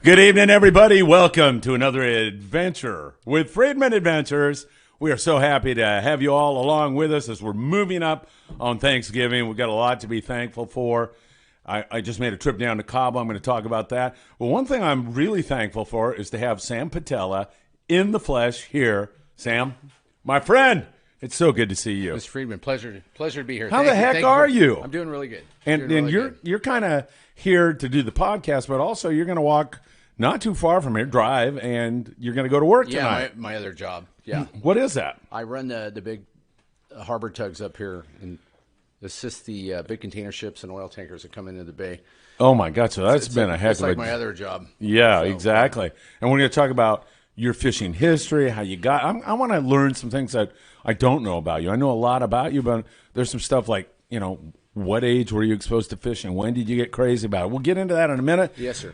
Good evening, everybody. Welcome to another adventure with Friedman Adventures. We are so happy to have you all along with us as we're moving up on Thanksgiving. We've got a lot to be thankful for. I just made a trip down to Cabo. I'm going to talk about that. But one thing I'm really thankful for is to have Sam Patella in the flesh here. Sam, my friend, it's so good to see you. Mr. Friedman, pleasure to be here. How the heck are you? I'm doing really good. And you're kind of here to do the podcast, but also you're going to walk not too far from here, drive, and you're going to go to work tonight. Yeah, my other job. Yeah. What is that? I run the big harbor tugs up here and assist the big container ships and oil tankers that come into the bay. Oh, my God. So that's been a heck of a... It's like my other job. Yeah, so, exactly. And we're going to talk about your fishing history, how you got... I want to learn some things that I don't know about you. I know a lot about you, but there's some stuff like, what age were you exposed to fishing? When did you get crazy about it? We'll get into that in a minute. Yes, sir.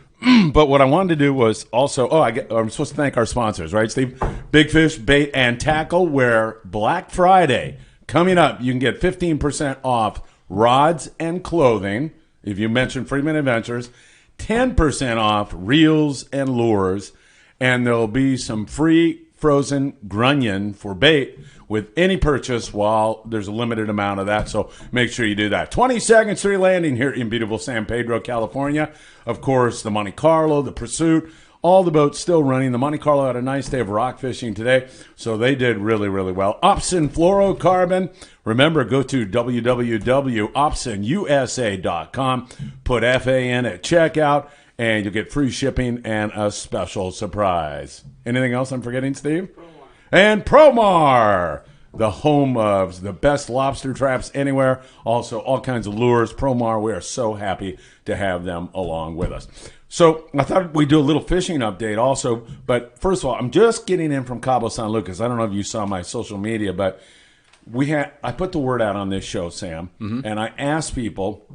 But what I wanted to do was also, I'm supposed to thank our sponsors, right, Steve? Big Fish, Bait, and Tackle, where Black Friday coming up, you can get 15% off rods and clothing. If you mention Friedman Adventures, 10% off reels and lures, and there'll be some free frozen grunion for bait with any purchase while there's a limited amount of that, so make sure you do that. 22nd Street Landing here in beautiful San Pedro, California. Of course, the Monte Carlo, the Pursuit, all the boats still running. The Monte Carlo had a nice day of rock fishing today, so they did really, really well. Opsin Fluorocarbon. Remember, go to www.opsinusa.com, put FAN at checkout, and you'll get free shipping and a special surprise. Anything else I'm forgetting, Steve? And Promar, the home of the best lobster traps anywhere. Also, all kinds of lures. Promar, we are so happy to have them along with us. So I thought we'd do a little fishing update also. But first of all, I'm just getting in from Cabo San Lucas. I don't know if you saw my social media, but I put the word out on this show, Sam, and I asked people,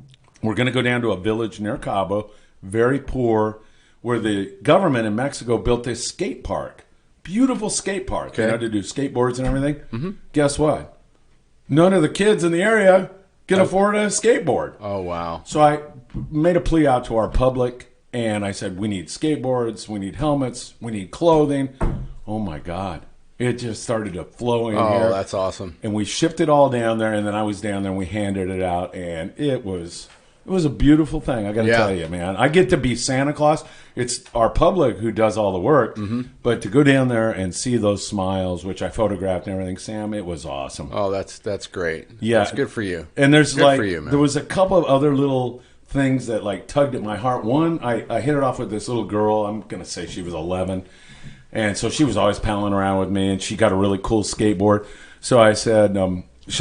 we're going to go down to a village near Cabo, very poor, where the government in Mexico built this skate park. Beautiful skate park, to do skateboards and everything. Guess what? None of the kids in the area can afford a skateboard. Oh, wow. So I made a plea out to our public, and I said, we need skateboards, we need helmets, we need clothing. Oh, my God. It just started to flow in here. Oh, that's awesome. And we shipped it all down there, and then I was down there, and we handed it out, and it was a beautiful thing, I got to tell you, man. I get to be Santa Claus. It's our public who does all the work, but to go down there and see those smiles, which I photographed and everything, Sam, it was awesome. Oh, that's great. Yeah, that's good for you. And there's good for you, man. There was a couple of other little things that tugged at my heart. One, I hit it off with this little girl. I'm gonna say she was 11, and so she was always palling around with me, and she got a really cool skateboard. So I said,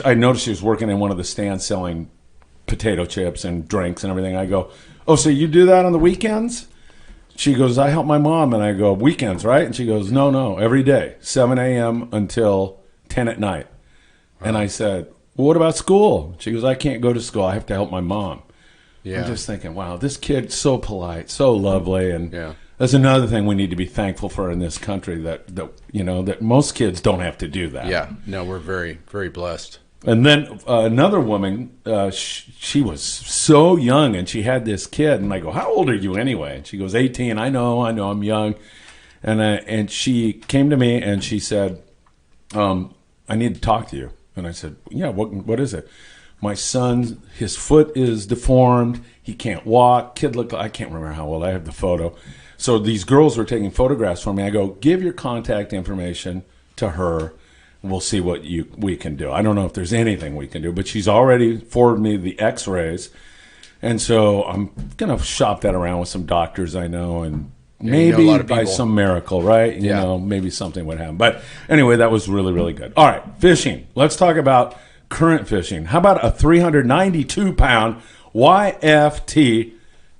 I noticed she was working in one of the stands selling potato chips and drinks and everything. I go, oh, so you do that on the weekends? She goes, I help my mom. And I go, weekends, right? And she goes, no, every day, 7 a.m. until 10 at night. Wow. And I said, well, what about school? She goes, I can't go to school. I have to help my mom. Yeah. I'm just thinking, wow, this kid's so polite, so lovely. And that's another thing we need to be thankful for in this country, that most kids don't have to do that. Yeah, no, we're very, very blessed. And then another woman, she was so young, and she had this kid. And I go, how old are you anyway? And she goes, 18. I know, I'm young. And she came to me, and she said, I need to talk to you. And I said, yeah, what is it? My son, his foot is deformed. He can't walk. Kid I can't remember how old. I have the photo. So these girls were taking photographs for me. I go, give your contact information to her. We'll see what we can do. I don't know if there's anything we can do, but she's already forwarded me the x-rays. And so I'm going to shop that around with some doctors I know, and maybe by some miracle, right? You know, maybe something would happen. But anyway, that was really, really good. All right, fishing. Let's talk about current fishing. How about a 392-pound YFT?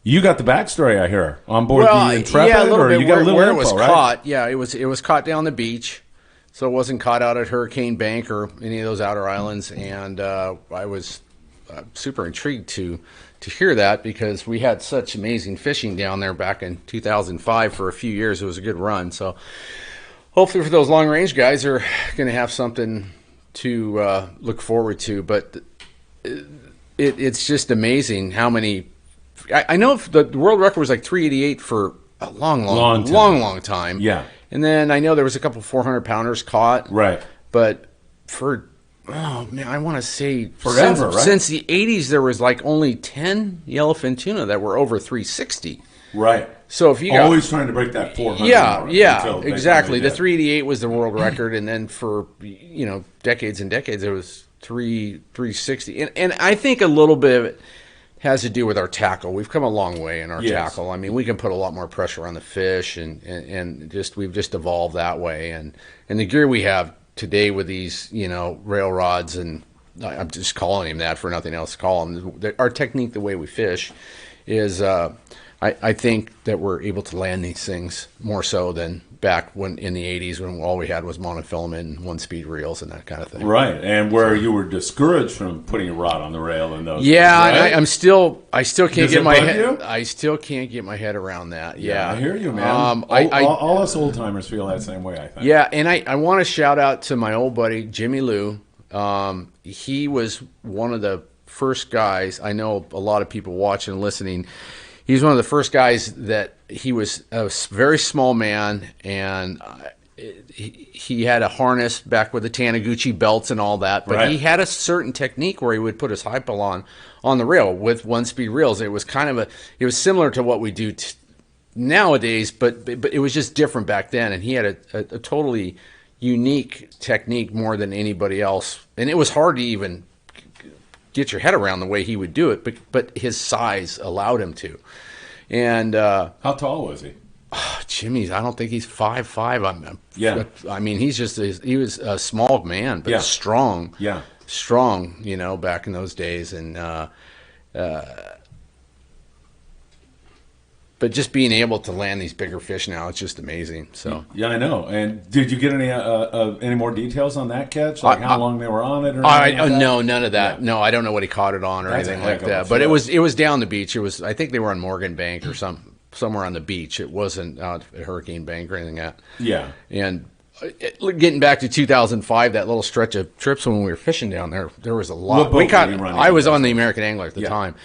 You got the backstory, I hear, on board the Intrepid? Yeah, a little bit. You got a little where info, it was right? caught. Yeah, it was caught down the beach. So it wasn't caught out at Hurricane Bank or any of those outer islands, and I was super intrigued to hear that, because we had such amazing fishing down there back in 2005 for a few years. It was a good run. So hopefully for those long-range guys, they're going to have something to look forward to. But it's just amazing how many. I know if the world record was like 388 for a long time. Yeah. And then I know there was a couple 400-pounders caught. Right. But oh man, I want to say forever, right? Since the 80s, there was like only 10 yellowfin tuna that were over 360. Right. So if you always trying to break that 400. Yeah, exactly. The 388 was the world record, and then for decades and decades it was 360. And I think a little bit of it has to do with our tackle. We've come a long way in our tackle. I mean, we can put a lot more pressure on the fish, and we've just evolved that way. And the gear we have today with these rail rods, and I'm just calling him that for nothing else to call them. Our technique, the way we fish, is I think that we're able to land these things more so than back when in the 80s when all we had was monofilament and one-speed reels and that kind of thing. Right, and where you were discouraged from putting a rod on the rail and those. Yeah, things, right? I still can't Does get it my bug head. you? I still can't get my head around that. Yeah, I hear you, man. All us old timers feel that same way, I think. Yeah, and I want to shout out to my old buddy Jimmy Lou. He was one of the first guys. I know a lot of people watching and listening. He's one of the first guys that he was a very small man, and he had a harness back with the Taniguchi belts and all that. But he had a certain technique where he would put his hypal on the rail with one-speed reels. It was it was similar to what we do nowadays, but it was just different back then. And he had a totally unique technique more than anybody else, and it was hard to even get your head around the way he would do it, but his size allowed him to. And how tall was he? Jimmy's, I don't think he's 5'5". I mean, he was a small man, but strong. Yeah, strong. Back in those days, and but just being able to land these bigger fish now, it's just amazing. So yeah, I know. And did you get any more details on that catch? Like how long they were on it? Or no, none of that. Yeah. No, I don't know what he caught it on or anything like that. But it was down the beach. I think they were on Morgan Bank or somewhere on the beach. It wasn't out at Hurricane Bank or anything like that. Yeah. And getting back to 2005, that little stretch of trips when we were fishing down there, there was a lot. I was on the American Angler at the time.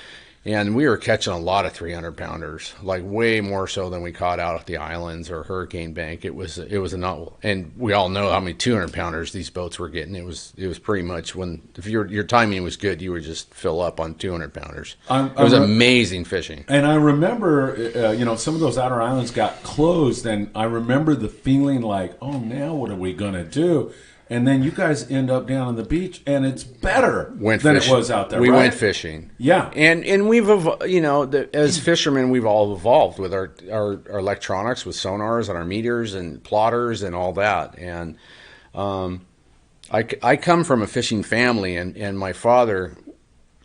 And we were catching a lot of 300-pounders, like way more so than we caught out at the islands or Hurricane Bank. It was a not, and we all know how many 200-pounders these boats were getting. It was pretty much if your timing was good, you would just fill up on 200-pounders. It was amazing fishing. And I remember, some of those outer islands got closed, and I remember the feeling like, oh, now what are we gonna do? And then you guys end up down on the beach, and it's better than it was out there. We went fishing, yeah, and we've as fishermen, we've all evolved with our electronics, with sonars and our meters and plotters and all that. And I come from a fishing family, and my father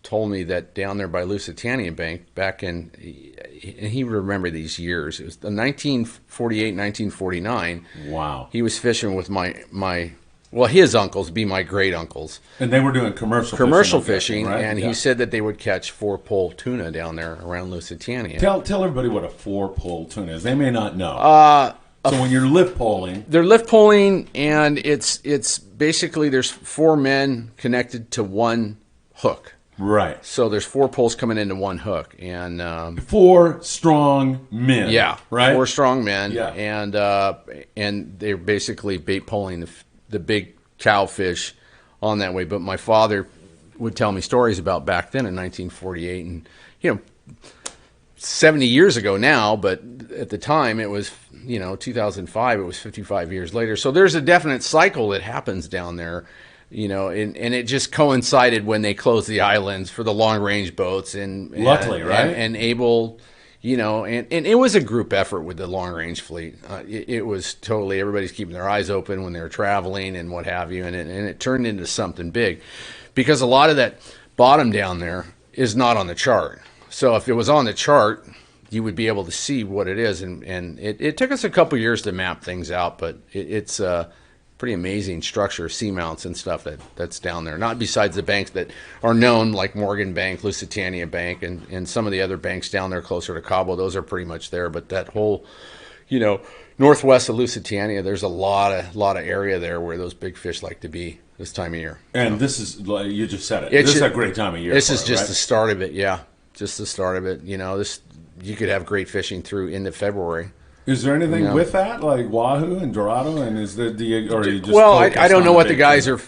told me that down there by Lusitania Bank back in, and he remembered these years. It was 1948, 1949. Wow, he was fishing with my. Well, his uncles be my great uncles, and they were doing commercial fishing, right? And he said that they would catch 4-pole tuna down there around Lusitania. Tell everybody what a 4-pole tuna is. They may not know. So when you're lift poling, they're lift poling, and it's basically there's 4 men connected to one hook. Right. So there's 4 poles coming into one hook, and 4 strong men. Yeah. Right. 4 strong men. Yeah. And they're basically bait poling the big cowfish on that way. But my father would tell me stories about back then in 1948, and 70 years ago now, but at the time it was 2005. It was 55 years later. So there's a definite cycle that happens down there, and it just coincided when they closed the islands for the long range boats, and luckily, right, and able. And it was a group effort with the long-range fleet. It was totally, everybody's keeping their eyes open when they're traveling and what have you, and it turned into something big. Because a lot of that bottom down there is not on the chart. So if it was on the chart, you would be able to see what it is. And it took us a couple years to map things out, but it's pretty amazing structure, seamounts and stuff that's down there. Not besides the banks that are known, like Morgan Bank, Lusitania Bank, and some of the other banks down there closer to Cabo. Those are pretty much there. But that whole, northwest of Lusitania, there's a lot of area there where those big fish like to be this time of year. And this is, you just said it. This is a great time of year. This is just the start of it. Yeah, just the start of it. You could have great fishing through into February. Is there anything You know? with that, like wahoo and dorado, and is there or are you just Well, I focused don't know on what the big guys tuna? are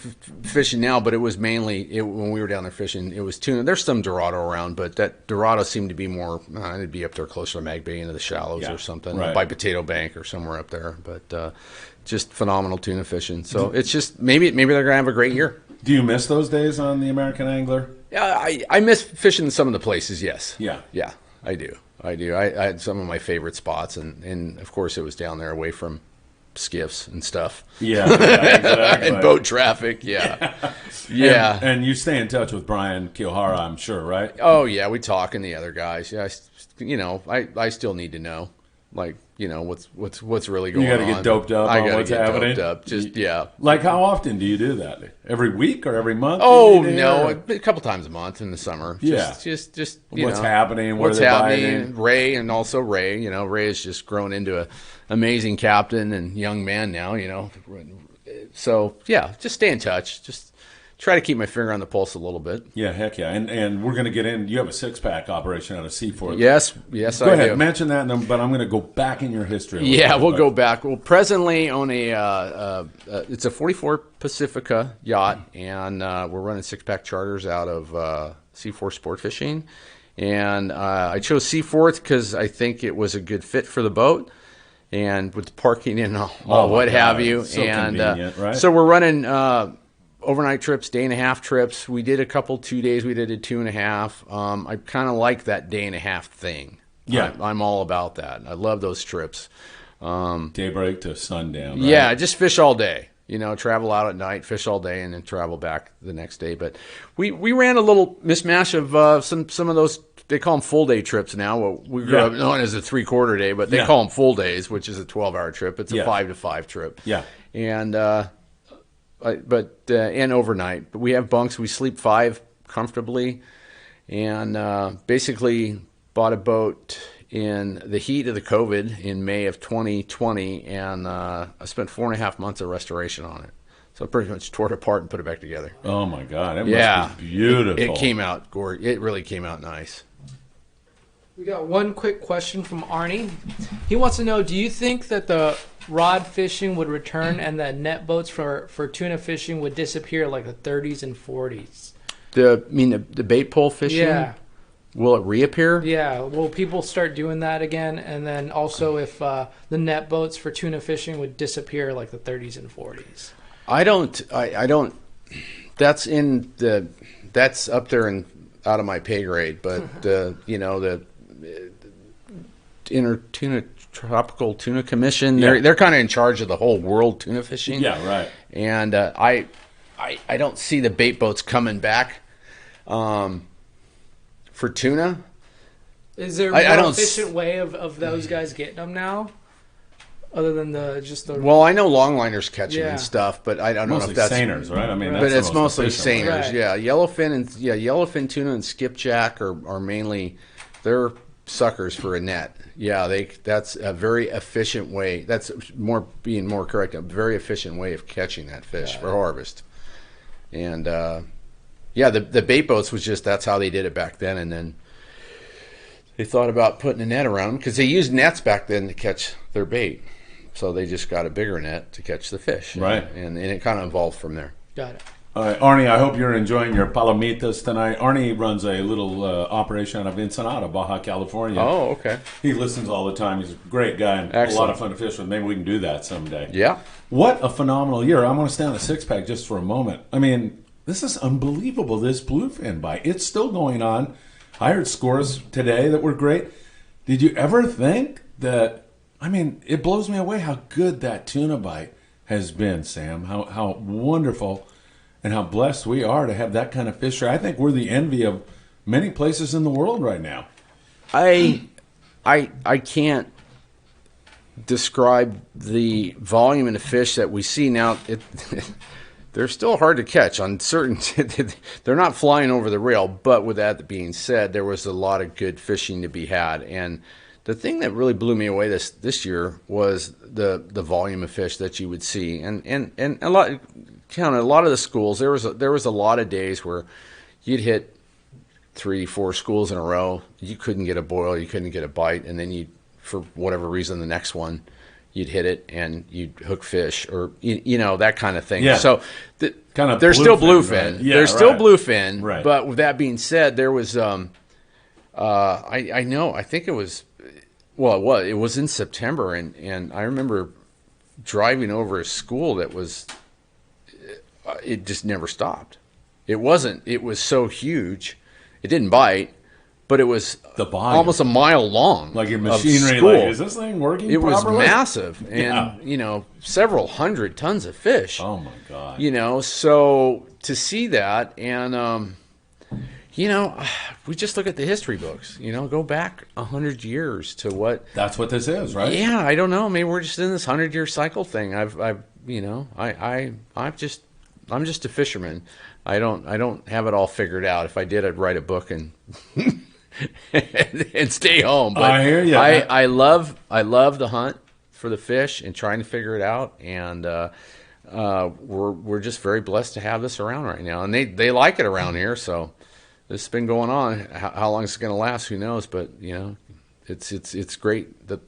fishing now, but it was mainly when we were down there fishing. It was tuna. There's some dorado around, but that dorado seemed to be more. It'd be up there closer to Mag Bay into the shallows Yeah, or something, right. by Potato Bank or somewhere up there. But just phenomenal tuna fishing. So it's just maybe they're gonna have a great year. Do you miss those days on the American Angler? Yeah, I miss fishing in some of the places. Yes. Yeah. Yeah, I do. I had some of my favorite spots, and of course it was down there away from skiffs and stuff. Yeah, exactly. And boat traffic. Yeah. Yeah. And you stay in touch with Brian Kiohara, I'm sure, right? Oh yeah, we talk and the other guys. Yeah, I still need to know, like, what's really going You on. got to get doped up I on gotta what's get happening. doped up. Just yeah. Like, how often do you do that? Every week or every month? Oh do you do no, it? a couple times a month in the summer. Yeah. Just What's happening? Where What's they're happening? biting? Ray and also Ray. Ray has just grown into a amazing captain and young man now. So yeah, just stay in touch. Just try to keep my finger on the pulse a little bit. Yeah, heck yeah. And we're going to get in. You have a six-pack operation out of Seaforth. Yes, Go I ahead, do. mention that, but I'm going to go back in your history. A little Yeah, bit, we'll but- go back. Well, presently on it's a 44 Pacifica yacht, and we're running six-pack charters out of Seaforth Sportfishing. And I chose Seaforth because I think it was a good fit for the boat, and with the parking and all Oh, my what have God. you. So and convenient, right? so we're running overnight trips, day-and-a-half trips. We did a couple 2 days. We did a 2.5. I kind of like that day-and-a-half thing. Yeah. I'm all about that. I love those trips. Daybreak to sundown. Right? Yeah, just fish all day. Travel out at night, fish all day, and then travel back the next day. But we ran a little mismatch of some of those. They call them full day trips now. Well, we grew up known as a 3/4 day, but they call them full days, which is a 12-hour trip. It's a 5 to 5 trip. Yeah. And and overnight. But we have bunks. We sleep 5 comfortably, and basically bought a boat in the heat of the COVID in May of 2020, and I spent 4.5 months of restoration on it. So I pretty much tore it apart and put it back together. Oh, my God. It Yeah, must be beautiful. It came out gorgeous. It really came out nice. We got one quick question from Arnie. He wants to know, do you think that the rod fishing would return and that net boats for tuna fishing would disappear like the 30s and 40s? The bait pole fishing? Yeah. Will it reappear? Yeah. Will people start doing that again? And then also if the net boats for tuna fishing would disappear like the 30s and 40s? I don't. That's up there and out of my pay grade. But the Intertropical Tuna Commission, they're kind of in charge of the whole world tuna fishing. Yeah, right. And I don't see the bait boats coming back for tuna. Is there a I more don't efficient way of those guys getting them now? Other than the Well, I know longliners catch them Yeah. and stuff, but I don't know Mostly if that's seiners, right? I mean, Right. that's But the it's most mostly efficient way. seiners, Right. yeah. Yellowfin tuna and skipjack are mainly they're suckers for a net. Yeah, that's a very efficient way. That's being more correct. A very efficient way of catching that fish for harvest. And the bait boats was just that's how they did it back then, and then they thought about putting a net around them because they used nets back then to catch their bait. So they just got a bigger net to catch the fish. Right. And it kind of evolved from there. Got it. All right, Arnie, I hope you're enjoying your palomitas tonight. Arnie runs a little operation out of Ensenada, Baja California. Oh, okay. He listens all the time. He's a great guy and a lot Excellent. of fun to fish with. Maybe we can do that someday. Yeah. What a phenomenal year. I want to stay on the six-pack just for a moment. I mean, this is unbelievable, this bluefin bite. It's still going on. I heard scores today that were great. Did you ever think that, I mean, it blows me away how good that tuna bite has been, Sam. How wonderful and how blessed we are to have that kind of fishery. I think we're the envy of many places in the world right now. I can't describe the volume of the fish that we see now. They're still hard to catch on certain. They're not flying over the rail. But with that being said, there was a lot of good fishing to be had. And the thing that really blew me away this year was the volume of fish that you would see. And a lot of the schools. There was a lot of days where you'd hit 3-4 schools in a row. You couldn't get a boil. You couldn't get a bite, and then you for whatever reason, the next one you'd hit it and you'd hook fish, or that kind of thing. Yeah. So Kind of there's still bluefin, bluefin. right? Yeah, there's still right. bluefin. Right. But with that being said, there was I think it was it was in September, and I remember driving over a school that was it just never stopped. It was so huge, it didn't bite, but it was The volume. almost a mile long. Like your of machinery, school. like, is this thing working It was properly? massive, and Yeah. several hundred tons of fish. Oh my God. So to see that, and we just look at the history books. Go back 100 years to what. That's what this is, right? Yeah, I don't know. Maybe we're just in this 100-year cycle thing. I'm just a fisherman. I don't have it all figured out. If I did, I'd write a book and and stay home. But I hear you. I love the hunt for the fish and trying to figure it out. And we're just very blessed to have this around right now. And they like it around here. So this has been going on. How long it's going to last, who knows? But it's great that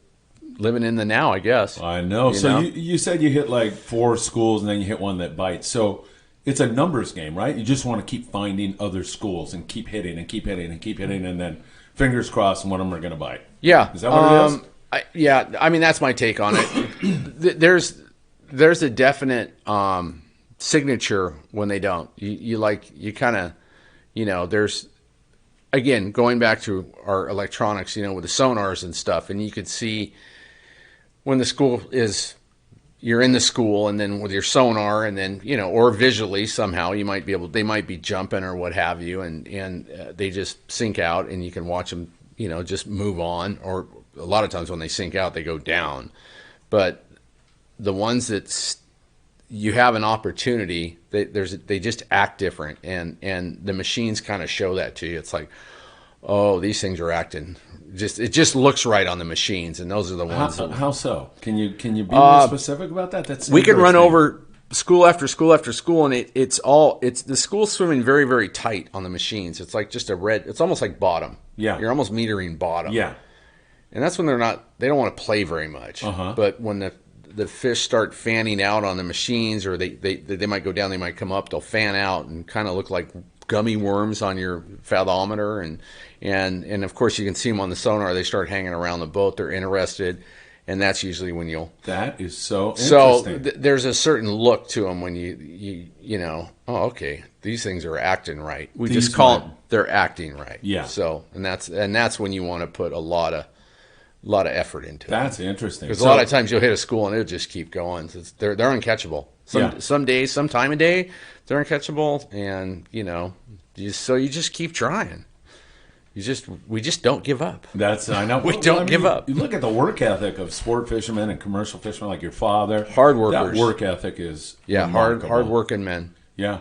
living in the now, I guess. I know. You said you hit like 4 schools and then you hit one that bites. So it's a numbers game, right? You just want to keep finding other schools and keep hitting and keep hitting and keep hitting, and then fingers crossed one of them are going to bite. Yeah. Is that what it is? I mean, that's my take on it. There's a definite signature when they don't. You kind of, there's, again, going back to our electronics, with the sonars and stuff, and you could see when the school is, you're in the school, and then with your sonar, and then, or visually somehow they might be jumping or what have you, and they just sink out, and you can watch them, just move on. Or a lot of times when they sink out, they go down. But the ones that you have an opportunity, they just act different, and the machines kind of show that to you. It's like, oh, these things are acting. It just looks right on the machines, and those are the ones. How so? Can you be more specific about that? We could run over school after school after school, and it's the school's swimming very, very tight on the machines. It's like just it's almost like bottom. Yeah. You're almost metering bottom. Yeah. And that's when they don't want to play very much. Uh-huh. But when the fish start fanning out on the machines, or they might go down, they might come up, they'll fan out and kind of look like gummy worms on your fathometer, and of course you can see them on the sonar. They start hanging around the boat. They're interested, and that's usually when you'll. That is so interesting. So there's a certain look to them when oh, okay, these things are acting right. We just call them, they're acting right. Yeah. So and that's when you want to put a lot of effort into it. That's interesting. Because a lot of times you'll hit a school and it'll just keep going. They're uncatchable. Some days, some time of day, they're uncatchable, and you just keep trying. We just don't give up. I know. We don't give up. You look at the work ethic of sport fishermen and commercial fishermen, like your father. Hard workers. That work ethic is hard working men. Yeah.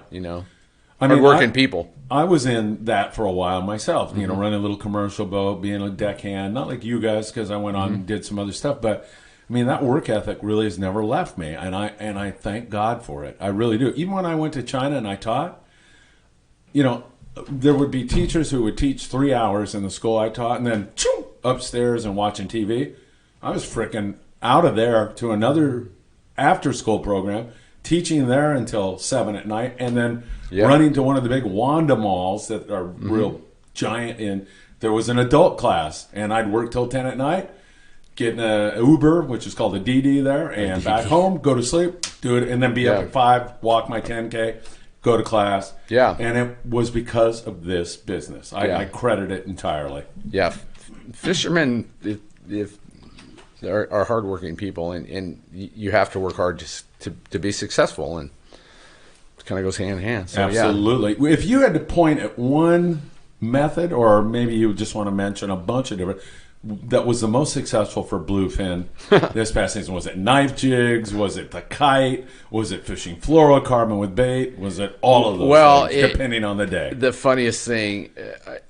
Hard working people. I was in that for a while myself, running a little commercial boat, being a deckhand, not like you guys, because I went on and did some other stuff, but that work ethic really has never left me, and I thank God for it. I really do. Even when I went to China and I taught, there would be teachers who would teach 3 hours in the school I taught, and then upstairs and watching TV. I was freaking out of there to another after-school program, teaching there until 7 at night, and then running to one of the big Wanda malls that are real giant. And there was an adult class, and I'd work till 10 at night, get in a Uber, which is called a DD there, and back home, go to sleep, do it, and then be up at 5, walk my 10K, go to class. Yeah. And it was because of this business. I credit it entirely. Yeah. Fishermen are hardworking people, and you have to work hard to be successful, and it kind of goes hand in hand. So, absolutely. Yeah. If you had to point at one method, or maybe you just want to mention a bunch of different, that was the most successful for bluefin this past season, was it knife jigs? Was it the kite? Was it fishing fluorocarbon with bait? Was it all of those things, depending on the day? The funniest thing,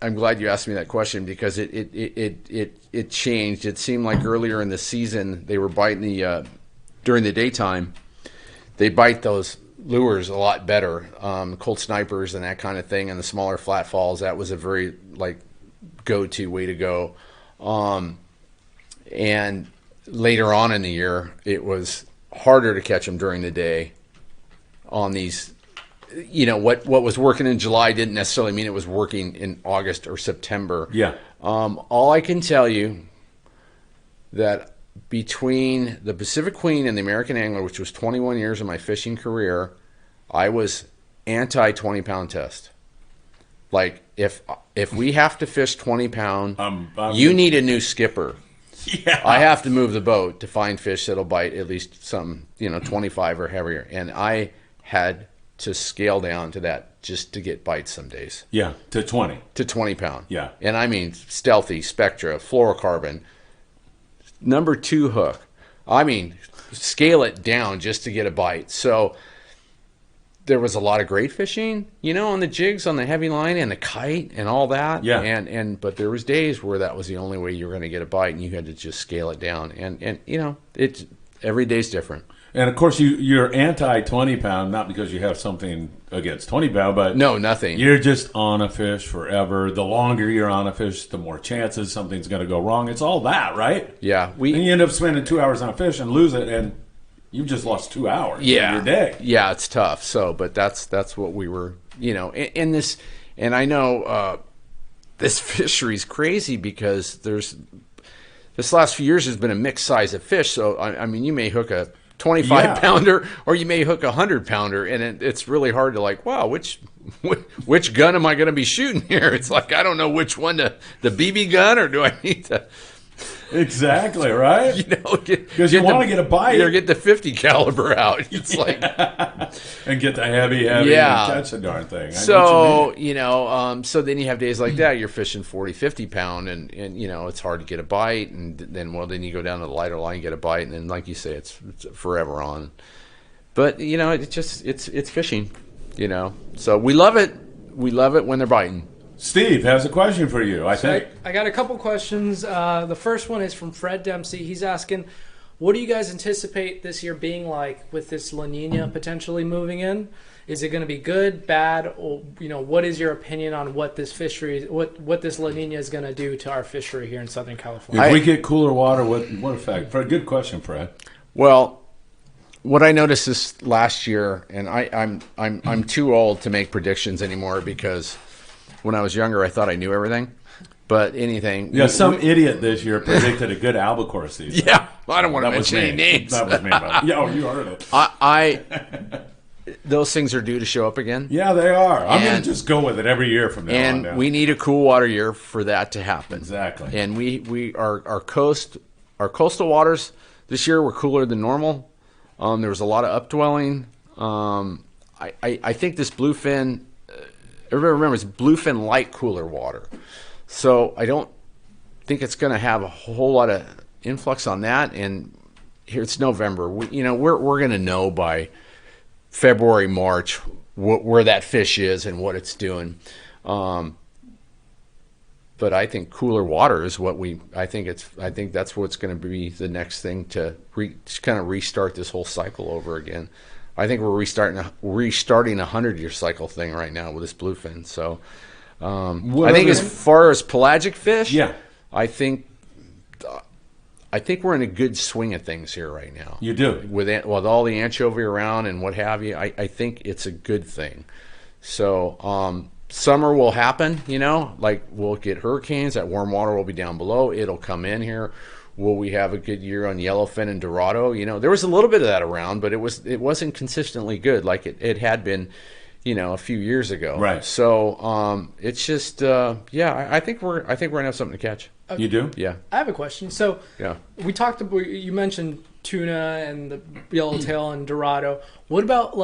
I'm glad you asked me that question, because it changed. It seemed like earlier in the season they were biting during the daytime, they bite those lures a lot better, Colt snipers and that kind of thing, and the smaller flat falls. That was a very go-to way to go. And later on in the year, it was harder to catch them during the day on these. What was working in July didn't necessarily mean it was working in August or September. Yeah. All I can tell you that between the Pacific Queen and the American Angler, which was 21 years of my fishing career, I was anti 20-pound test. Like if we have to fish 20-pound, you need a new skipper. Yeah. I have to move the boat to find fish that'll bite at least some 25 or heavier, and I had to scale down to that just to get bites some days. Yeah, to 20. To 20 pound. Yeah. And I mean stealthy, spectra, fluorocarbon, number 2 hook. I mean, scale it down just to get a bite. So there was a lot of great fishing, on the jigs, on the heavy line, and the kite and all that. Yeah. But there was days where that was the only way you were going to get a bite, and you had to just scale it down. And it's every day's different. And of course, you're anti 20-pound, not because you have something against 20-pound, but no, nothing. You're just on a fish forever. The longer you're on a fish, the more chances something's going to go wrong. It's all that, right? Yeah, and you end up spending 2 hours on a fish and lose it, and you've just lost 2 hours of your day. Yeah, it's tough. So, but that's what we were, in this. And I know this fishery's crazy because this last few years has been a mixed size of fish. So I mean, you may hook a 25-pounder or you may hook a 100-pounder, and it's really hard to wow, which gun am I going to be shooting here? It's like I don't know which one the BB gun, or do I need to exactly right? Because you want to get a bite, either get the 50 caliber out. It's and get the heavy, and catch the darn thing. So so then you have days like that. You're fishing 40, 50 pound, and it's hard to get a bite, and then you go down to the lighter line, and get a bite, and then like you say, it's forever on. But it's fishing, So we love it. We love it when they're biting. Steve has a question for you, I think. I got a couple questions. The first one is from Fred Dempsey. He's asking, what do you guys anticipate this year being like with this La Nina potentially moving in? Is it going to be good, bad, or what is your opinion on what this fishery, what this La Nina is going to do to our fishery here in Southern California? If we get cooler water, what effect? For a good question, Fred. Well, what I noticed this last year, and I'm too old to make predictions anymore because when I was younger, I thought I knew everything. But anything. Yeah, some idiot this year predicted a good albacore season. Yeah, I don't want to mention any names. That was me. Yeah, you heard it. Those things are due to show up again. Yeah, they are. I'm going to just go with it every year from now on. And we need a cool water year for that to happen. Exactly. And our coastal waters this year were cooler than normal. There was a lot of updwelling. I think this bluefin. Everybody remembers bluefin light cooler water. So I don't think it's going to have a whole lot of influx on that. And here it's November. We're going to know by February, March where that fish is and what it's doing. But I think cooler water is what I think that's what's going to be the next thing to kind of restart this whole cycle over again. I think we're restarting a 100-year cycle thing right now with this bluefin. So I think as far as pelagic fish, I think we're in a good swing of things here right now. You do. With all the anchovy around and what have you, I think it's a good thing. So summer will happen, like we'll get hurricanes. That warm water will be down below. It'll come in here. Will we have a good year on yellowfin and Dorado? There was a little bit of that around, but it wasn't consistently good like it had been, a few years ago. Right. So it's just I think we're gonna have something to catch. Okay. You do? Yeah. I have a question. So we talked about, you mentioned tuna and the yellowtail and Dorado. What about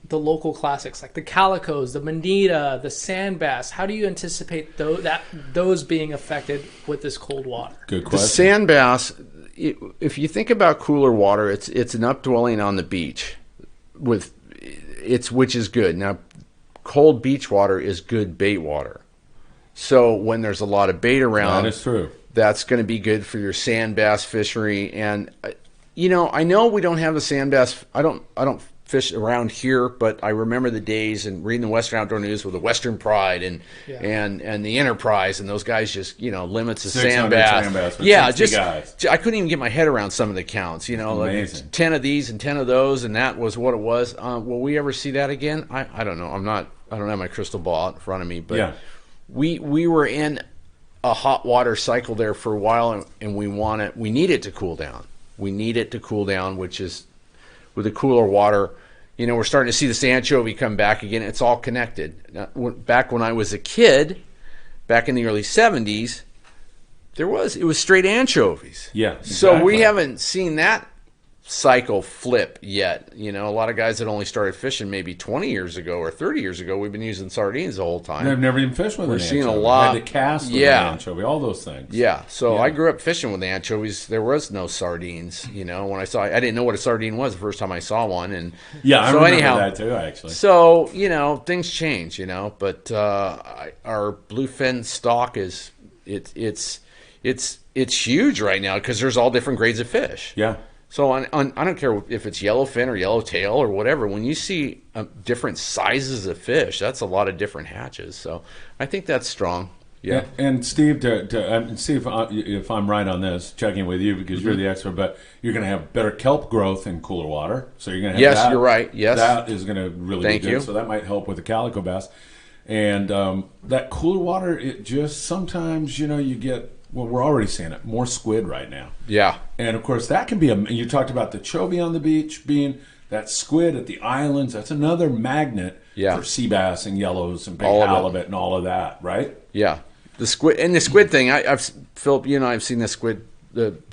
the local classics like the calicos, the bonita, the sand bass? How do you anticipate those being affected with this cold water? Good question. The sand bass, if you think about cooler water, it's an updwelling on the beach which is good. Now, cold beach water is good bait water. So when there's a lot of bait around, that is true. That's going to be good for your sand bass fishery. And I know we don't have the sand bass. I don't fish around here, but I remember the days and reading the Western Outdoor News with the Western Pride and the Enterprise, and those guys just, limits of sand bass. Yeah, just guys. I couldn't even get my head around some of the counts. Like 10 of these and 10 of those, and that was what it was. Will we ever see that again? I don't know. I don't have my crystal ball out in front of me, but we were in a hot water cycle there for a while, and we need it to cool down. We need it to cool down, which is with the cooler water. We're starting to see this anchovy come back again. It's all connected. Back when I was a kid, back in the early 70s, it was straight anchovies. Yeah, exactly. So we haven't seen that cycle flip yet. A lot of guys that only started fishing maybe 20 years ago or 30 years ago, we've been using sardines the whole time. I've never even fished with an anchovy. We're seeing a lot. Had to cast with an anchovy, all those things. Yeah, so I grew up fishing with anchovies. There was no sardines. When I didn't know what a sardine was the first time I saw one. And I remember that too, actually. So things change. But our bluefin stock is it's huge right now because there's all different grades of fish. Yeah. So I don't care if it's yellowfin or yellowtail or whatever. When you see different sizes of fish, that's a lot of different hatches. So I think that's strong. Yeah. And Steve, to see if I'm right on this, checking with you because you're the expert, but you're going to have better kelp growth in cooler water. So you're going to have that. Yes, you're right. Yes. That is going to really be good. You. So that might help with the calico bass. And that cooler water, it just sometimes, you get... Well, we're already seeing it. More squid right now. Yeah. And, of course, that can be you talked about the chovy on the beach being that squid at the islands. That's another magnet for sea bass and yellows and big halibut and all of that, right? Yeah. The squid thing, Philip, you and I have seen the squid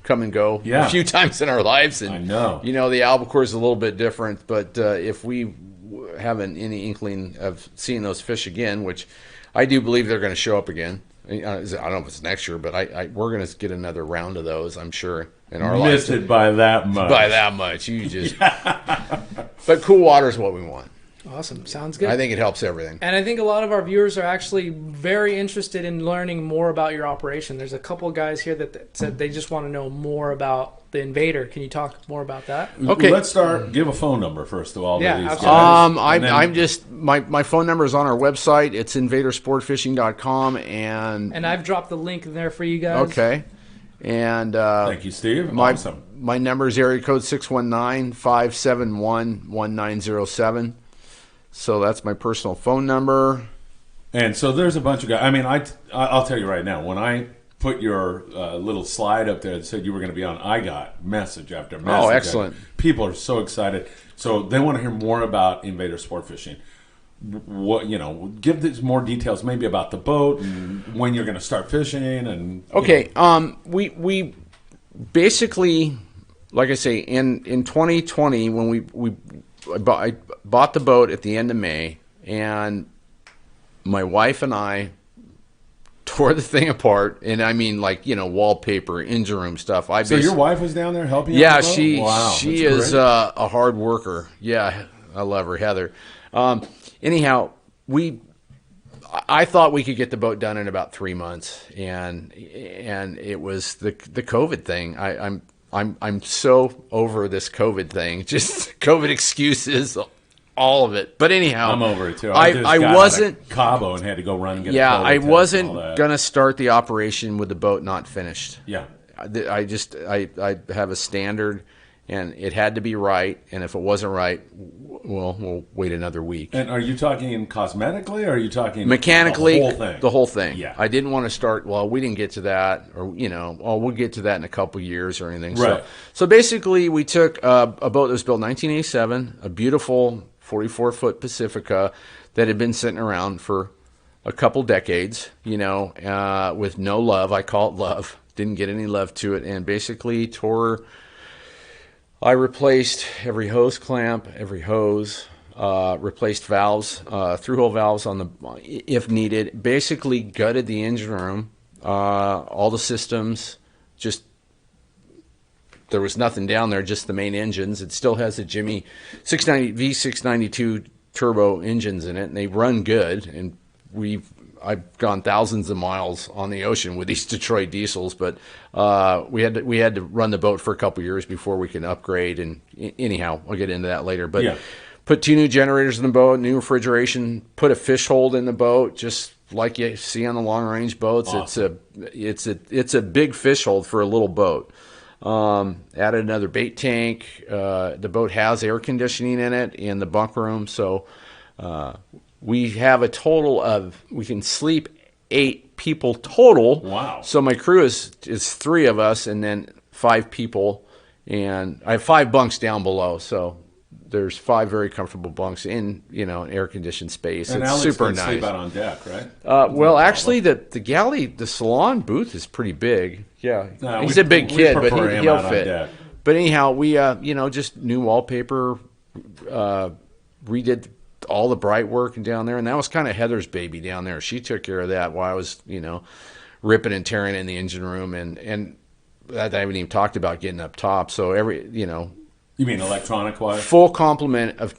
come and go a few times in our lives. And, I know. The albacore is a little bit different. But if we haven't any inkling of seeing those fish again, which I do believe they're going to show up again. I don't know if it's next year, but we're going to get another round of those, I'm sure, in our lives. Missed it by that much. By that much. You just... But cool water is what we want. Awesome. Sounds good. I think it helps everything. And I think a lot of our viewers are actually very interested in learning more about your operation. There's a couple of guys here that said they just want to know more about the Invader. Can you talk more about that? Okay. Let's start. Give a phone number, first of all. Yeah, absolutely. I'm just... My phone number is on our website. It's invadersportfishing.com. And I've dropped the link in there for you guys. Okay. And thank you, Steve. Awesome. My number is area code 619-571-1907. So that's my personal phone number. And so there's a bunch of guys. I mean, I'll tell you right now, when I put your little slide up there that said you were going to be on, I got message after message. Oh, excellent. People are so excited. So they want to hear more about Invader Sport Fishing. Give these more details maybe about the boat and when you're going to start fishing. And okay. We basically, like I say, in 2020, when I bought the boat at the end of May, and my wife and I tore the thing apart, and I mean, wallpaper, engine room stuff. So your wife was down there helping you? Yeah, on the boat? she is a hard worker. Yeah, I love her, Heather. Anyhow, I thought we could get the boat done in about 3 months, and it was the COVID thing. I'm so over this COVID thing. Just COVID excuses, all of it. But anyhow, I'm over it too. I wasn't Cabo and had to go run and get. Yeah, I wasn't gonna start the operation with the boat not finished. Yeah, I have a standard, and it had to be right. And if it wasn't right, well, we'll wait another week. And are you talking cosmetically, or are you talking mechanically? The whole thing. The whole thing. Yeah. I didn't want to start. Well, we didn't get to that, or we'll get to that in a couple years or anything. Right. So basically, we took a boat that was built in 1987, a beautiful 44-foot Pacifica that had been sitting around for a couple decades. With no love. I call it love. Didn't get any love to it, and basically I replaced every hose clamp, every hose, replaced valves, through-hole valves if needed. Basically gutted the engine room, all the systems. Just there was nothing down there, just the main engines. It still has the Jimmy V692 turbo engines in it, and they run good. And I've gone thousands of miles on the ocean with these Detroit diesels, but we had to run the boat for a couple years before we can upgrade. And anyhow, I'll get into that later. But Put 2 new generators in the boat, new refrigeration, put a fish hold in the boat, just like you see on the long range boats. Awesome. It's a big fish hold for a little boat. Added another bait tank. The boat has air conditioning in it in the bunk room, so we have a total of, we can sleep 8 people total. Wow. So my crew is 3 of us and then 5 people, and I have 5 bunks down below, so there's 5 very comfortable bunks in, an air-conditioned space. And it's Alex super can nice. sleep out on deck, right? Well, actually, the galley, the salon booth is pretty big. Yeah, No, he's we- a big we kid, but prefer him he'll out on fit. deck. But anyhow, we, just new wallpaper, redid all the bright work down there, and that was kind of Heather's baby down there. She took care of that while I was, ripping and tearing in the engine room, and that I haven't even talked about getting up top. So You mean electronic-wise? full complement of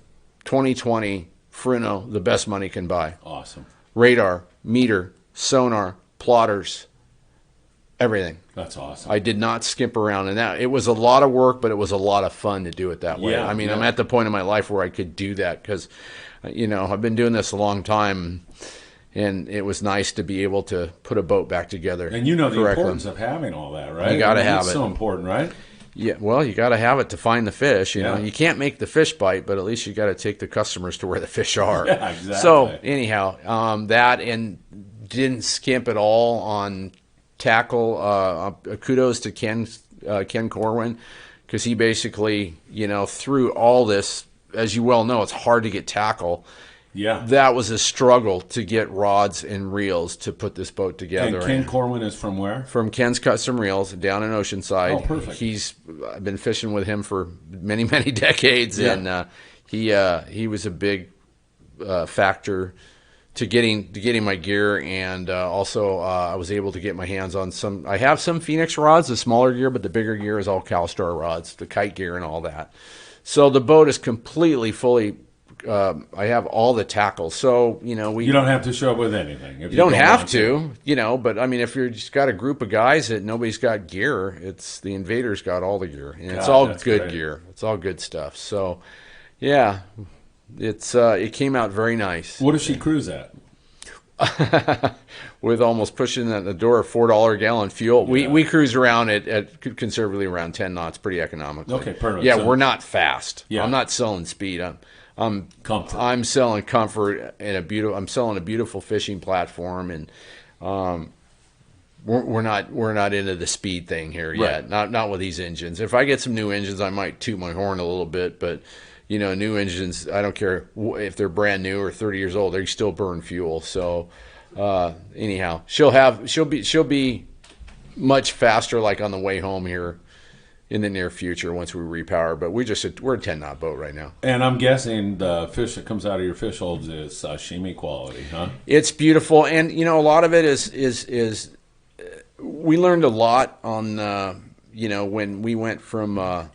2020 Fruno, the best money can buy. Awesome. Radar, meter, sonar, plotters, everything. That's awesome. I did not skimp around, and that it was a lot of work, but it was a lot of fun to do it that way. Yeah, I mean, yeah. I'm at the point in my life where I could do that because, I've been doing this a long time, and it was nice to be able to put a boat back together. And you know the correctly. importance of having all that, right? You gotta have It's it. so important, right? Yeah, well, you got to have it to find the fish. Yeah. You can't make the fish bite, but at least you got to take the customers to where the fish are. Yeah, exactly. So anyhow, that, and didn't skimp at all on tackle. Kudos to Ken Corwin, because he basically, through all this, as you well know, it's hard to get tackle. Yeah. That was a struggle to get rods and reels to put this boat together. And Ken Corwin is from where? From Ken's Custom Reels down in Oceanside. Oh, perfect. I've been fishing with him for many, many decades, Yeah. and he was a big factor to getting my gear, and also I was able to get my hands on some. I have some Phoenix rods, the smaller gear, but the bigger gear is all CalStar rods, the kite gear and all that. So the boat is completely fully. I have all the tackle, so You don't have to show up with anything. If you don't have want to, but I mean, if you're just got a group of guys that nobody's got gear, it's the Invader's got all the gear, and it's God, all that's good great. gear. It's all good stuff. So, yeah, it came out very nice. What does she cruise at? With almost pushing at the door of $4 a gallon fuel, Yeah. we cruise around at conservatively around 10 knots, pretty economically. Okay, perfect. Yeah, So- we're not fast. Yeah. I'm not selling speed. Comfort. I'm selling comfort and I'm selling a beautiful fishing platform, and we're not into the speed thing here yet. Right. Not with these engines. If I get some new engines, I might toot my horn a little bit, but new engines, I don't care if they're brand new or 30 years old, they still burn fuel. So anyhow, she'll be much faster, like on the way home here in the near future once we repower. But we're a 10-knot boat right now. And I'm guessing the fish that comes out of your fish holds is sashimi quality, huh? It's beautiful, and a lot of it is we learned a lot on when we went from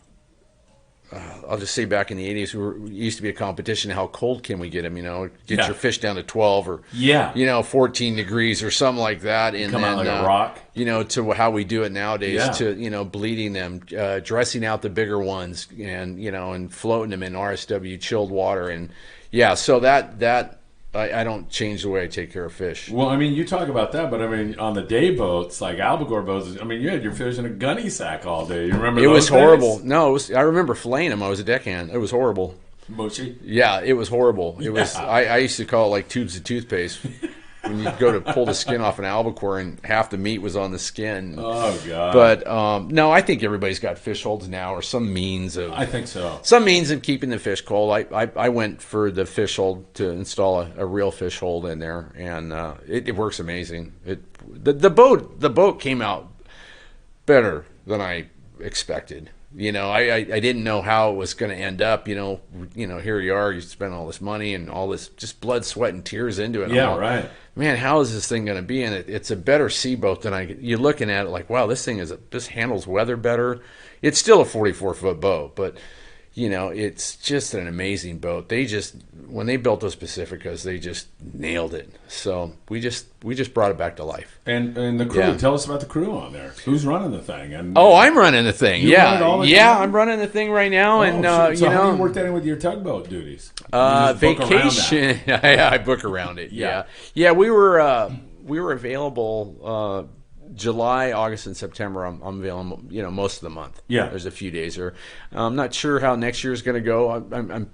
I'll just say back in the 80s, we used to be a competition. How cold can we get them? Get Yeah. your fish down to 12 or Yeah. 14 degrees or something like that, and Come out then like a rock. to how we do it nowadays, Yeah. to bleeding them, dressing out the bigger ones, and and floating them in RSW chilled water, and so that I don't change the way I take care of fish. Well, I mean, you talk about that, but I mean, on the day boats, like albacore boats, I mean, you had your fish in a gunny sack all day. You remember It was those days? horrible. No, I remember filleting them. I was a deckhand. It was horrible. Mushy? Yeah, it was horrible. It was. Yeah. I used to call it like tubes of toothpaste. When you go to pull the skin off an albacore and half the meat was on the skin. Oh, God. But no, I think everybody's got fish holds now, or some means of I think so. keeping the fish cold. I went for the fish hold to install a real fish hold in there, and it works amazing. The boat came out better than I expected. I didn't know how it was going to end up. Here you are. You spent all this money and all this just blood, sweat, and tears into it. Yeah, I'm like, right. Man, how is this thing going to be? And it's a better sea boat than you're looking at it like, wow, this handles weather better. It's still a 44-foot boat, but you know, it's just an amazing boat. When they built those Pacificas, they just nailed it. So we just brought it back to life. And the crew, tell us about the crew on there. Who's running the thing? And I'm running the thing. You run it all the time? I'm running the thing right now. And so you how know, do you work that in with your tugboat duties? You just book around vacation. Yeah, I book around it. Yeah. We were available. July, August, and September, I'm available, you know, most of the month. Yeah. There's a few days there. I'm not sure how next year is going to go. I'm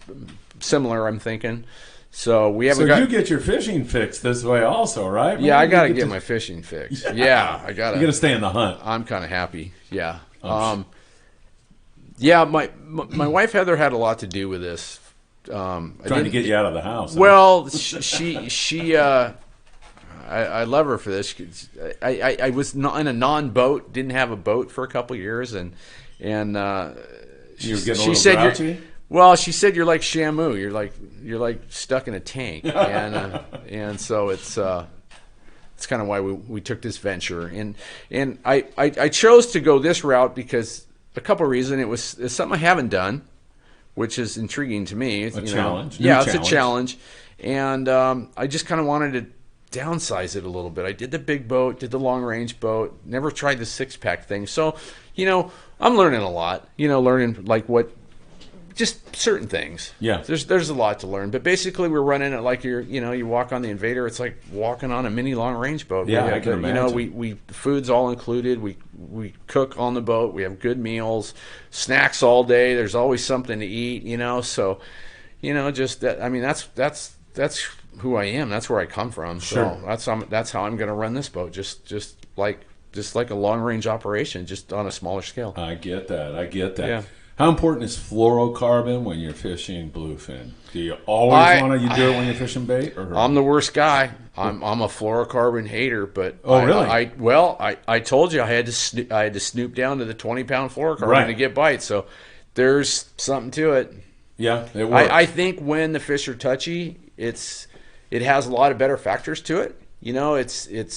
similar, I'm thinking. So we haven't you get your fishing fix this way also, right? Yeah, I got to get my fishing fix. Yeah, I got to. You got to stay in the hunt. I'm kind of happy. Yeah. My wife Heather had a lot to do with this. Trying to get you out of the house. Well, she I love her for this. I was in a non-boat, didn't have a boat for a couple of years, and she said, well, she said you're like Shamu, you're like stuck in a tank, and so it's kind of why we took this venture, and I chose to go this route because a couple of reasons. It's something I haven't done, which is intriguing to me. It's a challenge. It's a challenge, and I just kind of wanted to downsize it a little bit. I did the big boat, did the long range boat, never tried the 6-pack thing. So, you know, I'm learning a lot, you know, learning like just certain things. Yeah. There's a lot to learn, but basically we're running it like you walk on the Invader. It's like walking on a mini long range boat. Yeah, I can imagine. You know, we food's all included. We cook on the boat. We have good meals, snacks all day. There's always something to eat, you know. So, you know, just that. I mean, that's who I am. That's where I come from. Sure. So that's how I'm going to run this boat. Just like a long range operation, just on a smaller scale. I get that. Yeah. How important is fluorocarbon when you're fishing bluefin? Do you always want to do it when you're fishing bait? Or? I'm the worst guy. I'm a fluorocarbon hater, but really? I told you I had to snoop down to the 20-pound fluorocarbon to get bites. So there's something to it. Yeah, it works. I think when the fish are touchy, it has a lot of better factors to it. You know, it's you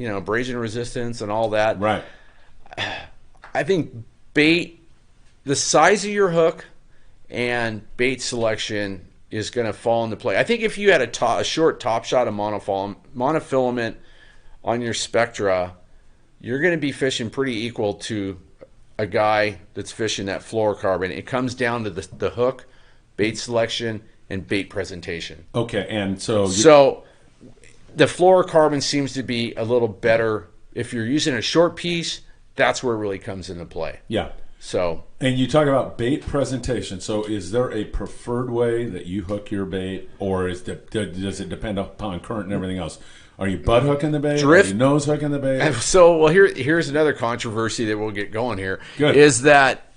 know, abrasion resistance and all that. Right. I think bait, the size of your hook and bait selection is going to fall into play. I think if you had a short top shot of monofilament on your Spectra, you're going to be fishing pretty equal to a guy that's fishing that fluorocarbon. It comes down to the hook, bait selection, and bait presentation. Okay, and so the fluorocarbon seems to be a little better. If you're using a short piece, that's where it really comes into play. Yeah. So, and you talk about bait presentation. So is there a preferred way that you hook your bait, or does it depend upon current and everything else? Are you butt hooking the bait? Drift. Are you nose hooking the bait? So, well, here's another controversy that we'll get going here. Good. Is that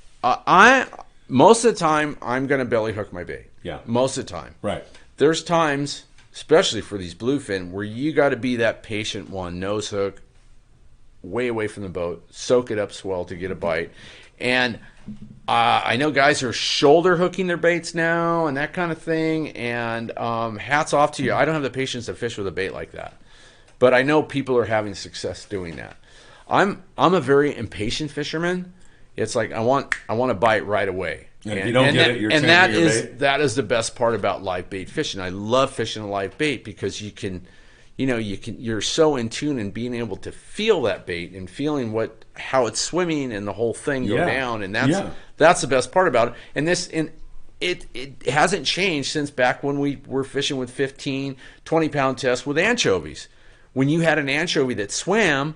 most of the time I'm going to belly hook my bait. Yeah. Most of the time. Right. There's times, especially for these bluefin, where you got to be that patient one, nose hook, way away from the boat, soak it up swell to get a bite. And I know guys are shoulder hooking their baits now and that kind of thing. And hats off to you. I don't have the patience to fish with a bait like that, but I know people are having success doing that. I'm a very impatient fisherman. It's like I want a bite right away. And if you don't get it, you're changing your bait. That is the best part about live bait fishing. I love fishing a live bait because you're so in tune and being able to feel that bait and feeling how it's swimming and the whole thing go down, and that's the best part about it. And it hasn't changed since back when we were fishing with 15, 20-pound tests with anchovies. When you had an anchovy that swam,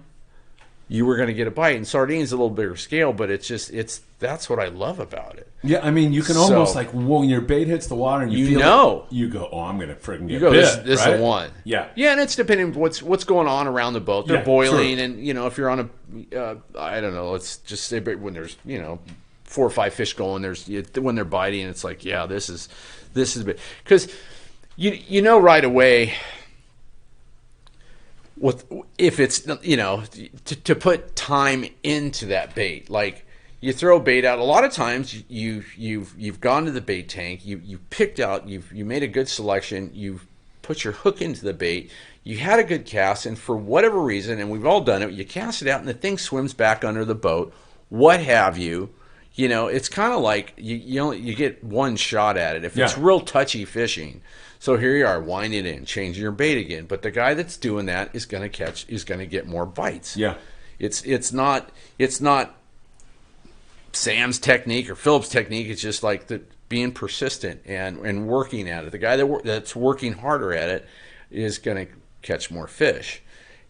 you were going to get a bite. And sardines a little bigger scale, but that's what I love about it. Yeah, I mean, you can almost like when your bait hits the water and you go, oh, I'm going to friggin' get bit. This right? is the one. Yeah. Yeah, and it's depending what's going on around the boat. They're boiling, and if you're on I don't know, let's just say when there's 4 or 5 fish going, when they're biting, it's like, yeah, this is a bit, because right away. If it's to put time into that bait, like you throw bait out. A lot of times you've gone to the bait tank, you picked out, you made a good selection, you've put your hook into the bait, you had a good cast, and for whatever reason, and we've all done it, you cast it out and the thing swims back under the boat, what have you. You know, it's kind of like you get one shot at it. If it's Yeah. real touchy fishing, so here you are, winding it in, changing your bait again. But the guy that's doing that is going to get more bites. Yeah. It's not Sam's technique or Philip's technique. It's just like being persistent and working at it. The guy that's working harder at it is going to catch more fish.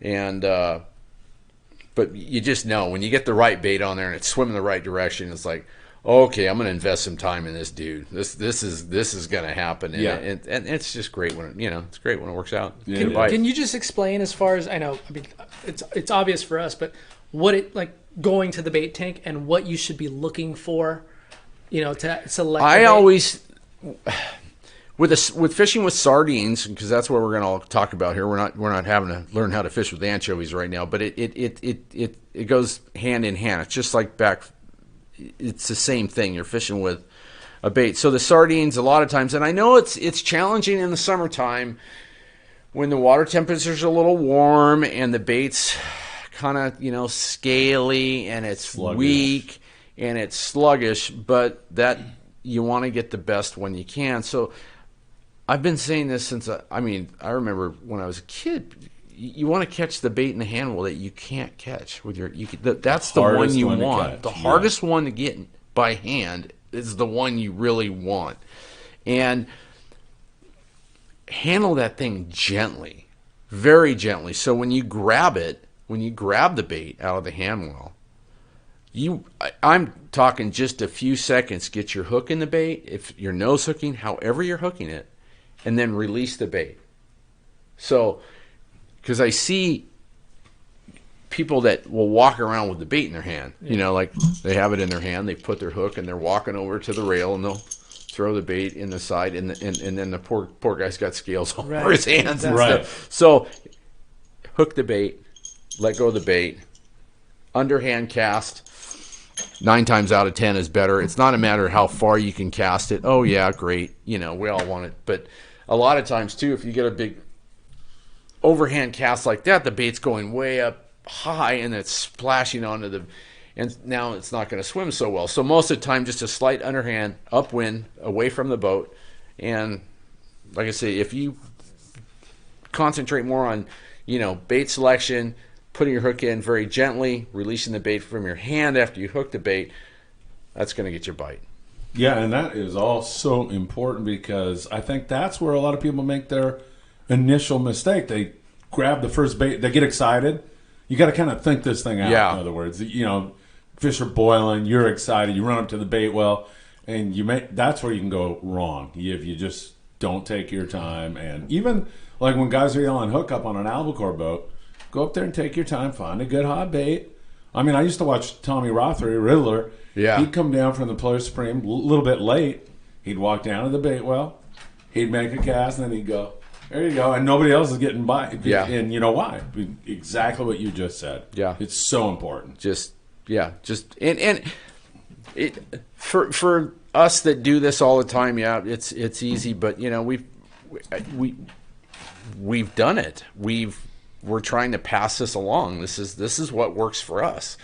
And but you just know when you get the right bait on there and it's swimming the right direction, it's like, okay, I'm going to invest some time in this dude. This is going to happen. And, and it's just great when it's great when it works out. Yeah. Can you just explain, as far as I know, I mean, it's obvious for us, but what it like going to the bait tank and what you should be looking for, to select. I always with fishing with sardines, because that's what we're going to talk about here. We're not having to learn how to fish with anchovies right now, but it goes hand in hand. It's just like it's the same thing. You're fishing with a bait. So the sardines, a lot of times, and I know it's challenging in the summertime when the water temperature's a little warm and the bait's kind of scaly and it's sluggish. Weak and it's sluggish, but that you want to get the best when you can. So I've been saying this since I remember when I was a kid. You want to catch the bait in the handle that you can't catch with your. That's the one you want. The hardest one to get by hand is the one you really want, and handle that thing gently, very gently. So when you grab the bait out of the hand well, I'm talking just a few seconds. Get your hook in the bait. If you're nose hooking, however you're hooking it, and then release the bait. So. Because I see people that will walk around with the bait in their hand. Like they have it in their hand, they put their hook, and they're walking over to the rail, and they'll throw the bait in the side, and then the poor guy's got scales all over his hands and stuff. So hook the bait, let go of the bait, underhand cast. 9 times out of 10 is better. It's not a matter of how far you can cast it. Oh yeah, great. We all want it, but a lot of times too, if you get a big overhand cast like that, the bait's going way up high and it's splashing onto and now it's not going to swim so well. So most of the time, just a slight underhand, upwind, away from the boat. And like I say, if you concentrate more on, bait selection, putting your hook in very gently, releasing the bait from your hand after you hook the bait, that's going to get your bite. Yeah, and that is all so important, because I think that's where a lot of people make their initial mistake. They grab the first bait, they get excited. You got to kind of think this thing out. In other words, fish are boiling, you're excited, you run up to the bait well, and that's where you can go wrong if you just don't take your time. And even like when guys are yelling hook up on an albacore boat, go up there and take your time, find a good hot bait. I mean, I used to watch Tommy Rothery, Riddler. Yeah, he'd come down from the Polaris Supreme a little bit late. He'd walk down to the bait well, he'd make a cast, and then he'd go, there you go, and nobody else is getting by. Yeah. And you know why? Exactly what you just said. Yeah. It's so important. And for us that do this all the time, it's easy, but we've done it. We're trying to pass this along. This is what works for us.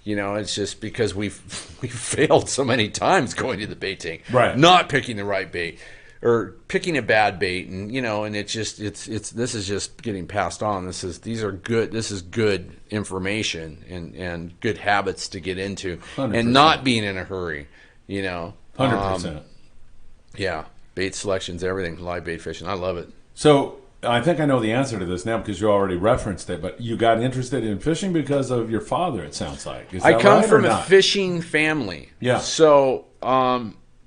It's just because we've failed so many times going to the bait tank. Right. Not picking the right bait. Or picking a bad bait, and and this is just getting passed on. This is good information and good habits to get into, 100%. and not being in a hurry. 100%. Yeah, bait selections, everything, live bait fishing. I love it. So I think I know the answer to this now, because you already referenced it. But you got interested in fishing because of your father. It sounds like. Is that I come right from or a not? fishing family. Yeah. So.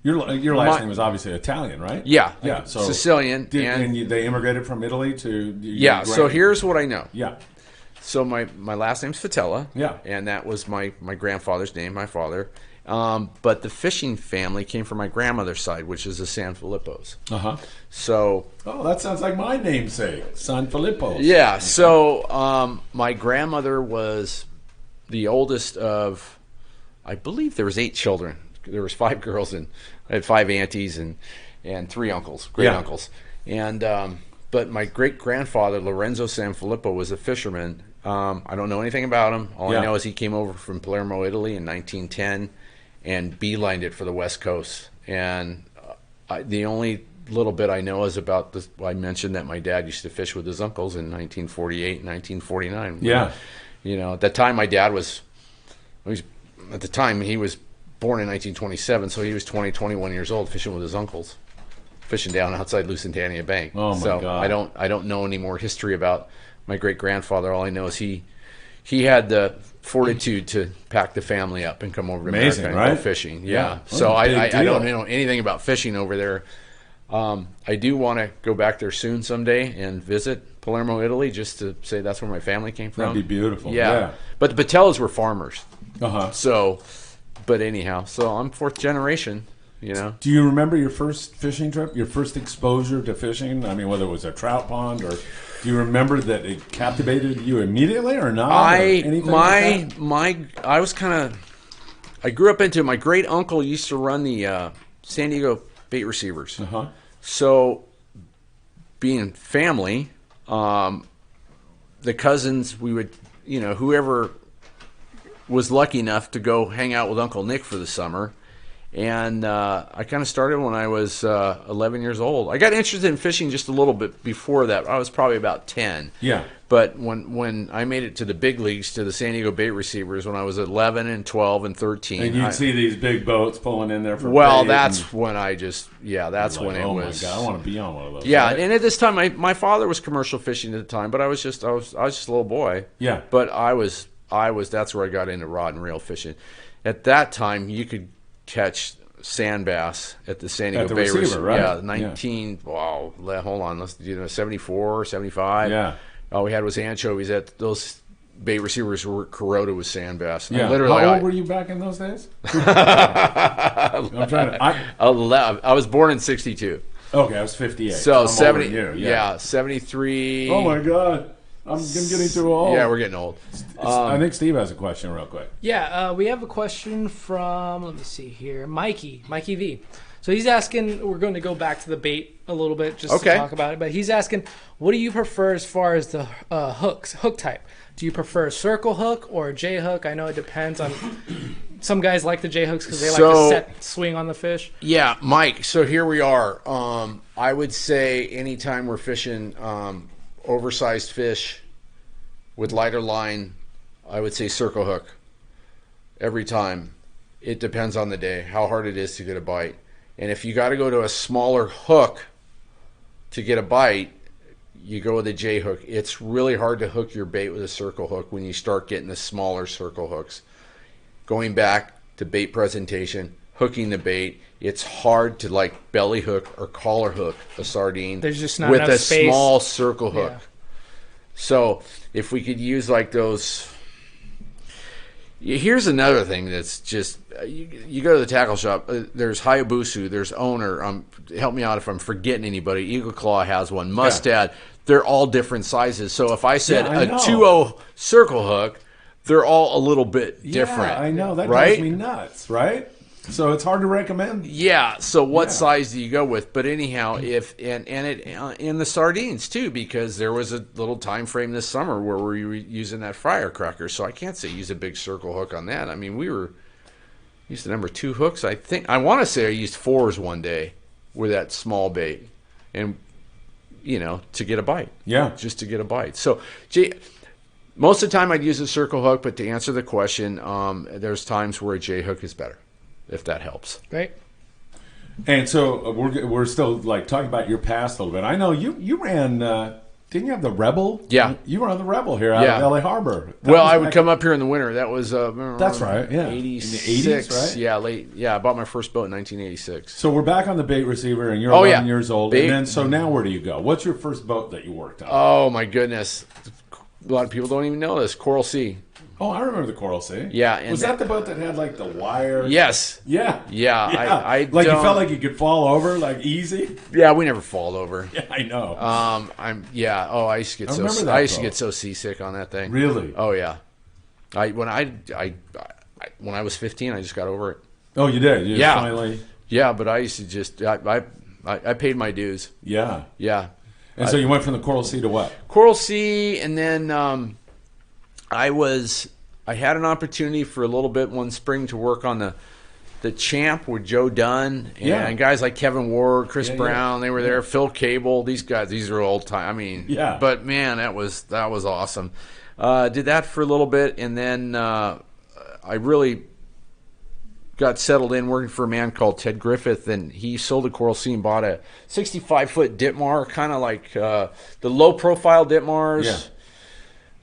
Your last name was obviously Italian, right? Yeah. So Sicilian. They immigrated from Italy to. Yeah. So here's what I know. Yeah. So my last name's Patella. Yeah. And that was my grandfather's name, my father. But the fishing family came from my grandmother's side, which is the San Filippos. Uh-huh. So. Oh, that sounds like my namesake, San Filippos. Yeah. So my grandmother was the oldest of, I believe there was 8 children. There was 5 girls, and I had 5 aunties and 3 uncles, great uncles. And but my great grandfather Lorenzo Sanfilippo was a fisherman. I don't know anything about him. All I know is he came over from Palermo, Italy, in 1910, and beelined it for the West Coast. And the only little bit I know is about this. I mentioned that my dad used to fish with his uncles in 1948 and 1949. Yeah. At that time, my dad was he was born in 1927, so he was 21 years old fishing with his uncles, fishing down outside Lusitania Bank. Oh my God. I don't know any more history about my great grandfather. All I know is he had the fortitude to pack the family up and come over to America and go fishing. Yeah. So I don't know anything about fishing over there. I do want to go back there soon someday and visit Palermo, Italy, just to say that's where my family came from. That'd be beautiful. Yeah. But the Patellas were farmers. Uh-huh. So, but anyhow, so I'm fourth generation, Do you remember your first fishing trip, your first exposure to fishing? I mean, whether it was a trout pond or do you remember that it captivated you immediately or not? I grew up into, my great uncle used to run the San Diego bait receivers. Uh-huh. So being family, the cousins, we would, whoever was lucky enough to go hang out with Uncle Nick for the summer. And I kind of started when I was 11 years old. I got interested in fishing just a little bit before that. I was probably about 10. Yeah. But when I made it to the big leagues, to the San Diego bait receivers, when I was 11 and 12 and 13. And you'd see these big boats pulling in there for that's when I just, that's when it was. Oh, my God, I want to be on one of those. Yeah, right? and at this time, my father was commercial fishing at the time, but I was just a little boy. Yeah. But that's where I got into rod and reel fishing. At that time, you could catch sand bass at the San Diego Bay receiver, right? Yeah, hold on, let's do 74, 75. Yeah. All we had was anchovies. At those bait receivers were corroded with sand bass. Yeah. How old were you back in those days? I'm trying to. I was born in 62. Okay, I was 58. So I'm 70. older than you, Yeah, 73. Oh my God. I'm getting too old. Yeah, we're getting old. I think Steve has a question real quick. Yeah, we have a question from, let me see here, Mikey V. So he's asking, we're going to go back to the bait a little bit just to talk about it, but he's asking, what do you prefer as far as the hook type? Do you prefer a circle hook or a J hook? I know it depends on, some guys like the J hooks because they like to set swing on the fish. Yeah, Mike, so here we are. I would say anytime we're fishing oversized fish with lighter line, I would say circle hook every time. It depends on the day, how hard it is to get a bite. And if you got to go to a smaller hook to get a bite, you go with a J hook. It's really hard to hook your bait with a circle hook when you start getting the smaller circle hooks. Going back to bait presentation, hooking the bait, it's hard to like belly hook or collar hook a sardine. There's just not with enough a space. Small circle hook. Yeah. So if we could use like those. Here's another thing that's just, you go to the tackle shop, there's Hayabusa, there's Owner, help me out if I'm forgetting anybody, Eagle Claw has one, Mustad, they're all different sizes. So if I said a 2-0 circle hook, they're all a little bit different. Yeah, I know, that drives me nuts, right? So it's hard to recommend. Yeah. So what size do you go with? But anyhow, if and it in the sardines too, because there was a little time frame this summer where we were using that firecracker. So I can't say use a big circle hook on that. I mean, we used the number 2 hooks. I want to say I used 4s one day with that small bait, and to get a bite. Yeah. Just to get a bite. So most of the time I'd use a circle hook, but to answer the question, there's times where a J hook is better, if that helps. Great. And so we're still like talking about your past a little bit. I know you ran. Didn't you have the Rebel? Yeah, you were on the Rebel here out of LA Harbor. I would come up here in the winter. That was that's right. Yeah, 86. In the 80s, right? Yeah, late. Yeah, I bought my first boat in 1986. So we're back on the bait receiver, and you're 11 years old. Bait. And then so now where do you go? What's your first boat that you worked on? Oh my goodness, a lot of people don't even know this. Coral Sea. Oh, I remember the Coral Sea. Yeah. And was that the boat that had like the wire? Yes. Yeah. Yeah. I like you felt like you could fall over like easy. Yeah, we never fall over. Yeah, I know. Oh, I used to get so seasick on that thing. Really? Oh yeah. When I was 15, I just got over it. Oh, you did? You just finally. Yeah, but I used to just I paid my dues. Yeah. Yeah. And so you went from the Coral Sea to what? Coral Sea, and then I had an opportunity for a little bit one spring to work on the the champ with Joe Dunn and Yeah. guys like Kevin Ward, Chris Yeah, Brown. yeah. They were there. Phil Cable. These guys. These are old time. I mean, Yeah. But man, that was awesome. Did that for a little bit, and then I really got settled in working for a man called Ted Griffith, and he sold a Coral Sea and bought a 65-foot Ditmar, kind of like the low-profile Ditmars.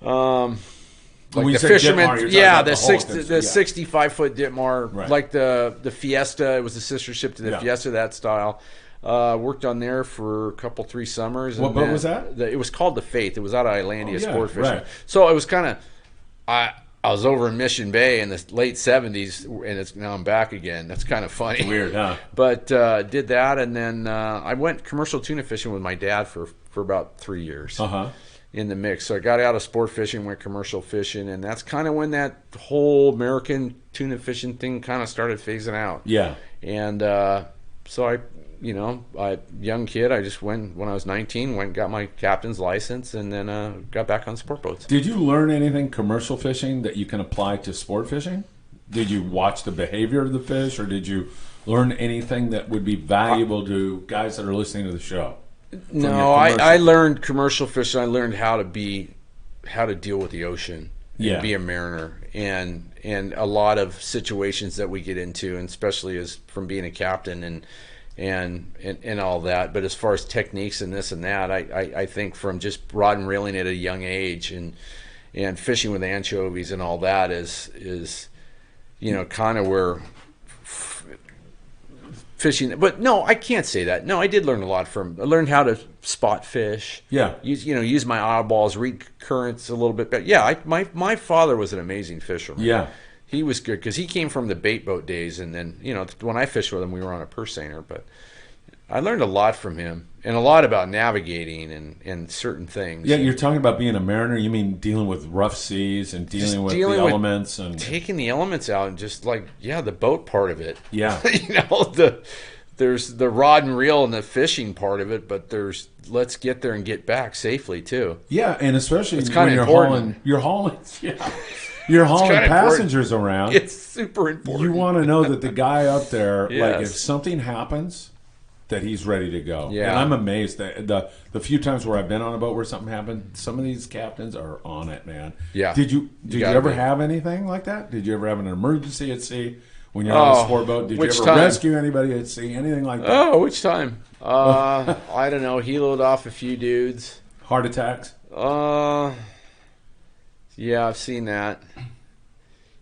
When Like you the say fisherman, Ditmar, you're talking about the the whole- yeah. 65-foot Ditmar, Right. like the Fiesta. It was the sister ship to the Yeah. Fiesta, that style. Worked on there for a couple, 3 summers. What and boat then was that? It was called the Faith. It was out of Islandia, Oh, yeah, sport fishing. right. So it was kind of, I was over in Mission Bay in the late 70s, and now I'm back again. That's kind of funny. Weird, huh? But did that, and then I went commercial tuna fishing with my dad for about 3 years. Uh-huh. In the mix. So I got out of sport fishing, went commercial fishing, and that's kind of when that whole American tuna fishing thing kind of started phasing out. Yeah. And so I young kid, I just went when I was 19, went and got my captain's license, and then got back on sport boats. Did you learn anything commercial fishing that you can apply to sport fishing? Did you watch the behavior of the fish, or did you learn anything that would be valuable to guys that are listening to the show? No, I learned commercial fishing. I learned how to deal with the ocean and Yeah. be a mariner, and a lot of situations that we get into, and especially as from being a captain and all that. But as far as techniques and this and that, I think from just rod and reeling at a young age and fishing with anchovies and all that is kind of where fishing. But no, I can't say that. No, I did learn a lot from. I learned how to spot fish. Yeah. Use my eyeballs, read currents a little bit better. Yeah, my father was an amazing fisherman. Yeah. He was good because he came from the bait boat days, and then when I fished with him, we were on a purse seiner. But I learned a lot from him, and a lot about navigating and certain things. Yeah, you're talking about being a mariner. You mean dealing with rough seas and dealing with the elements and taking the elements out, and just like the boat part of it. Yeah. There's the rod and reel and the fishing part of it, but there's let's get there and get back safely too. Yeah, and especially It's when kinda you're important. hauling you're hauling kinda passengers around. It's super important. You want to know that the guy up there, like Yes. if something happens, that he's ready to go. Yeah. And I'm amazed that the few times where I've been on a boat where something happened, some of these captains are on it, man. Yeah. Did you gotta ever be. have anything like that? Did you ever have an emergency at sea when you're on a sport boat? Did you which ever time? rescue anybody at sea? Anything like that? Oh, which time? I don't know. Heloed off a few dudes. Heart attacks? Yeah, I've seen that.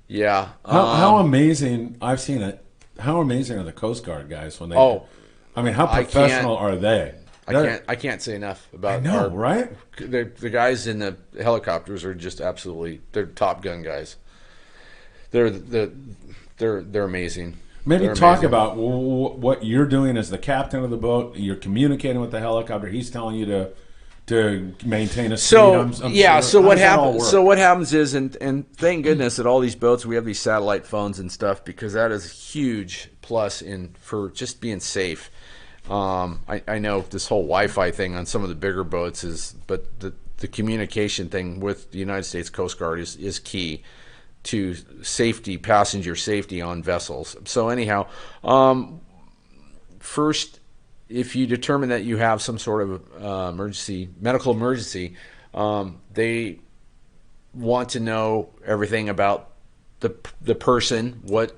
Yeah. How amazing! I've seen it. How amazing are the Coast Guard guys when they? Oh, I mean, how I can't- professional are they? I can't say enough about. I know, right? The guys in the helicopters are just they're Top Gun guys. They're amazing. Maybe They're talk amazing. about what you're doing as the captain of the boat. You're communicating with the helicopter. He's telling you to maintain a speed. So I'm so sure. what How does that all happens? work? So what happens is, and thank goodness that all these boats we have these satellite phones and stuff, because that is a huge plus for just being safe. I know this whole Wi-Fi thing on some of the bigger boats but the communication thing with the United States Coast Guard is key to safety, passenger safety on vessels. So anyhow, first, if you determine that you have some sort of medical emergency, they want to know everything about the person. What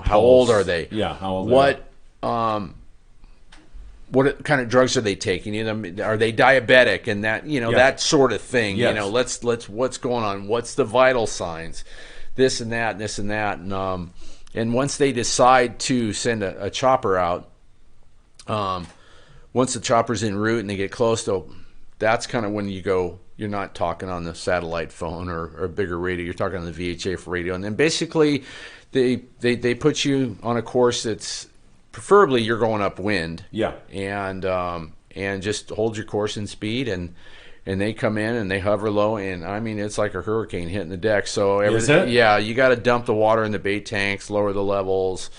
how old are they? Yeah, how old? What kind of drugs are they taking? Are they diabetic and that that sort of thing? Yes. Let's what's going on? What's the vital signs? This and that, and this and that, and once they decide to send a chopper out, once the chopper's en route and they get close to, that's kind of when you go. You're not talking on the satellite phone or a bigger radio. You're talking on the VHF radio, and then basically they put you on a course that's preferably you're going upwind. Yeah. And just hold your course and speed, and they come in and they hover low, and I mean it's like a hurricane hitting the deck. So Is it? Yeah, you got to dump the water in the bait tanks, lower the levels,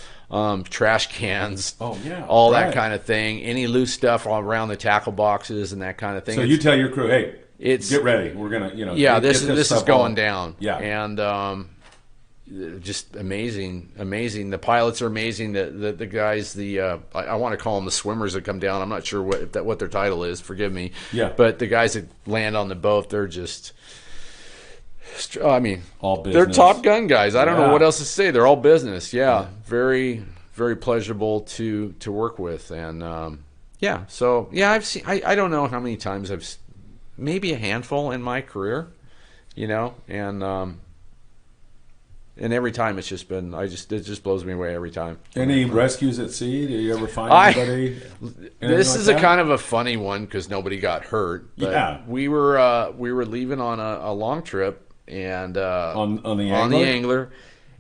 trash cans, Oh, yeah, all right. that kind of thing. Any loose stuff around the tackle boxes and that kind of thing. So you tell your crew, hey, It's- get ready. We're gonna, yeah, get this is stuff going on. down. Yeah. And just amazing. The pilots are amazing. The guys, I want to call them the swimmers that come down. I'm not sure what their title is. Forgive me. Yeah. But the guys that land on the boat, they're just, I mean, all business. They're Top Gun guys. I don't know Yeah. what else to say. They're all business. Yeah. Very, very pleasurable to work with. And yeah. So yeah, I've seen. I don't know how many times maybe a handful in my career. And every time it's just been, it just blows me away every time. Any rescues at sea? Do you ever find anybody? This like is that? a kind of a funny one because nobody got hurt. But Yeah. we were leaving on a long trip and on the angler,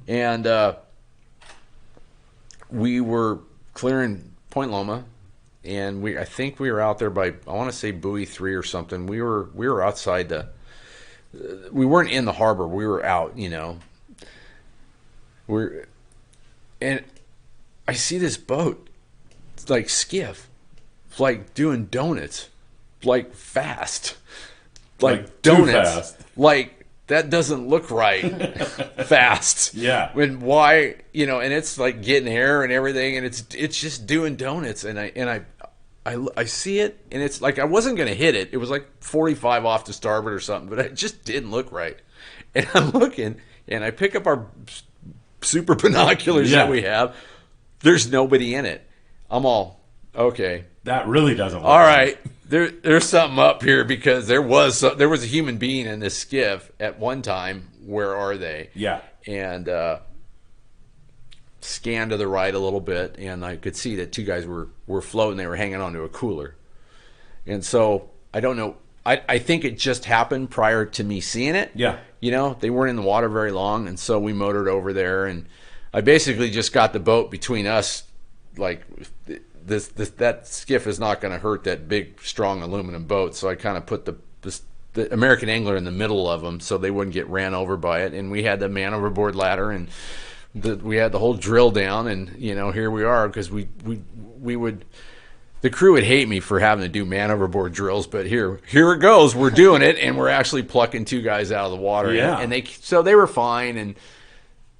and we were clearing Point Loma, and I think we were out there by, I want to say buoy 3 or something. We were outside we weren't in the harbor. We were out, and I see this boat, like skiff, like doing donuts, like fast, like too donuts, fast. like that doesn't look right, fast. Yeah. When why, and it's like getting air and everything, and it's just doing donuts, and I see it, and it's like I wasn't gonna hit it. It was like 45 off to starboard or something, but it just didn't look right. And I'm looking, and I pick up our super binoculars that we have. There's nobody in it. I'm all, okay. That really doesn't look All right. There's something up here because there was a human being in this skiff at one time. Where are they? Yeah. And scanned to the right a little bit, and I could see that two guys were floating. They were hanging onto a cooler. And so I don't know. I think it just happened prior to me seeing it. Yeah. They weren't in the water very long, and so we motored over there, and I basically just got the boat between us. Like that skiff is not going to hurt that big, strong aluminum boat, so I kind of put the American Angler in the middle of them so they wouldn't get ran over by it, and we had the man overboard ladder, and we had the whole drill down, and here we are because we would. The crew would hate me for having to do man overboard drills, but here it goes. We're doing it, and we're actually plucking two guys out of the water. Yeah. And they were fine, and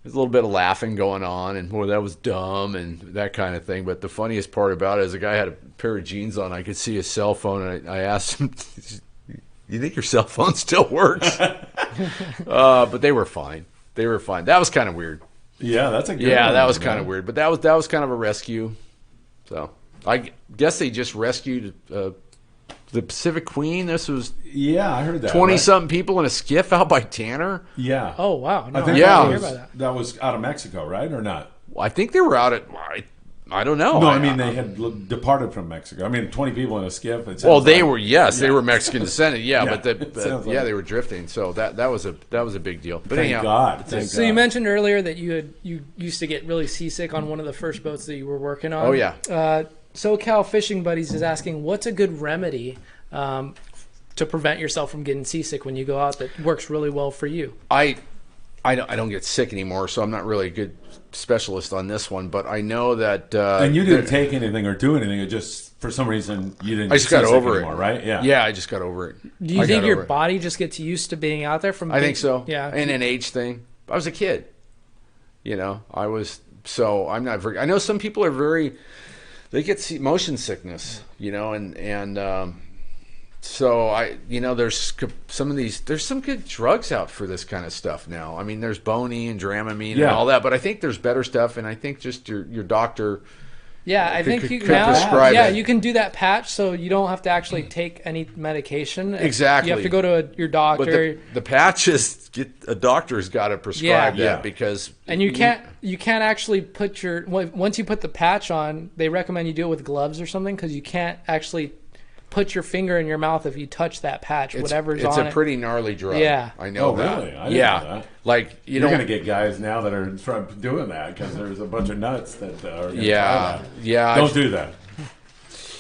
there's a little bit of laughing going on, and boy, that was dumb, and that kind of thing. But the funniest part about it is the guy had a pair of jeans on. I could see his cell phone, and I asked him, "You think your cell phone still works?" But they were fine. They were fine. That was kind of weird. Yeah, that's a good Yeah, one, that was man. kind of weird. But that was kind of a rescue. So I guess they just rescued the Pacific Queen. This was Yeah, I heard that. 20-something people in a skiff out by Tanner. Yeah. Oh wow! No, I think Yeah. didn't hear about that. that was out of Mexico, right? Or not? I think they were out at. I don't know. No, I mean they had departed from Mexico. I mean, 20 people in a skiff. It Well, sounds they like- were they Yeah. were Mexican descended. Yeah, Yeah, but it sounds like it. they were drifting. So that was a big deal. But Thank anyhow, God. Thank So you God. mentioned earlier that you used to get really seasick on one of the first boats that you were working on. Oh, yeah. SoCal Fishing Buddies is asking, what's a good remedy to prevent yourself from getting seasick when you go out that works really well for you? I don't get sick anymore, so I'm not really a good specialist on this one. But I know that And you didn't take anything or do anything. It just, for some reason, you didn't I just get got seasick over anymore, it, right? Yeah. Yeah, I just got over it. Do you I think got your over it. body just gets used to being out there from I think so. Yeah. And an age thing. I was a kid. I was, so I'm not very, I know some people are very, they get motion sickness, and so there's there's some good drugs out for this kind of stuff now. I mean, there's Boney and Dramamine and Yeah. all that, but I think there's better stuff, and I think just your doctor. Yeah, I think could you prescribe yeah, it. you can do that patch, so you don't have to actually take any medication. Exactly. You have to go to your doctor, But the patches, a doctor's got to prescribe Yeah. that because and you can't actually put once you put the patch on. They recommend you do it with gloves or something because you can't actually put your finger in your mouth if you touch that patch. Whatever's it's on a it. pretty gnarly drug. Yeah. I know Oh, that. really? I didn't yeah, know that. like You're going to get guys now that are doing that because there's a bunch of nuts that are going to Yeah, yeah. Don't do that.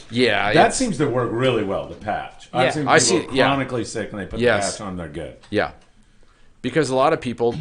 Yeah, That it's- seems to work really well, the patch. Yeah. I've seen people I see- yeah. chronically sick and they put Yes. the patch on, they're good. Yeah, because a lot of people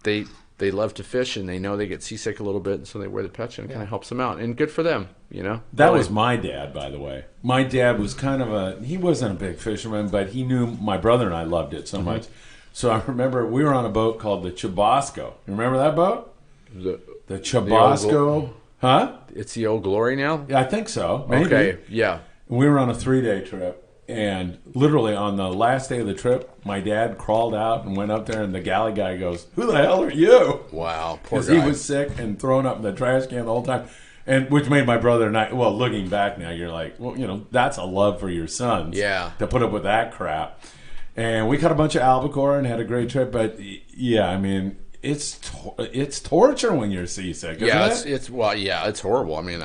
they love to fish and they know they get seasick a little bit, and so they wear the patch and it kind of helps them out, and good for them, That Really. was my dad, by the way. My dad was kind of he wasn't a big fisherman, but he knew my brother and I loved it so much. So I remember we were on a boat called the Chubasco. You remember that boat? The Chubasco. Huh? It's the Old Glory now? Yeah, I think so. Maybe. Okay, yeah. We were on a 3-day trip. And literally on the last day of the trip, my dad crawled out and went up there, and the galley guy goes, "Who the hell are you?" Wow, poor Because guy. he was sick and thrown up in the trash can the whole time. And which made my brother and I, well, looking back now, you're like, well, you know, that's a love for your sons. Yeah. To put up with that crap. And we caught a bunch of albacore and had a great trip. But yeah, I mean, it's torture when you're seasick, isn't it? It's horrible. I mean,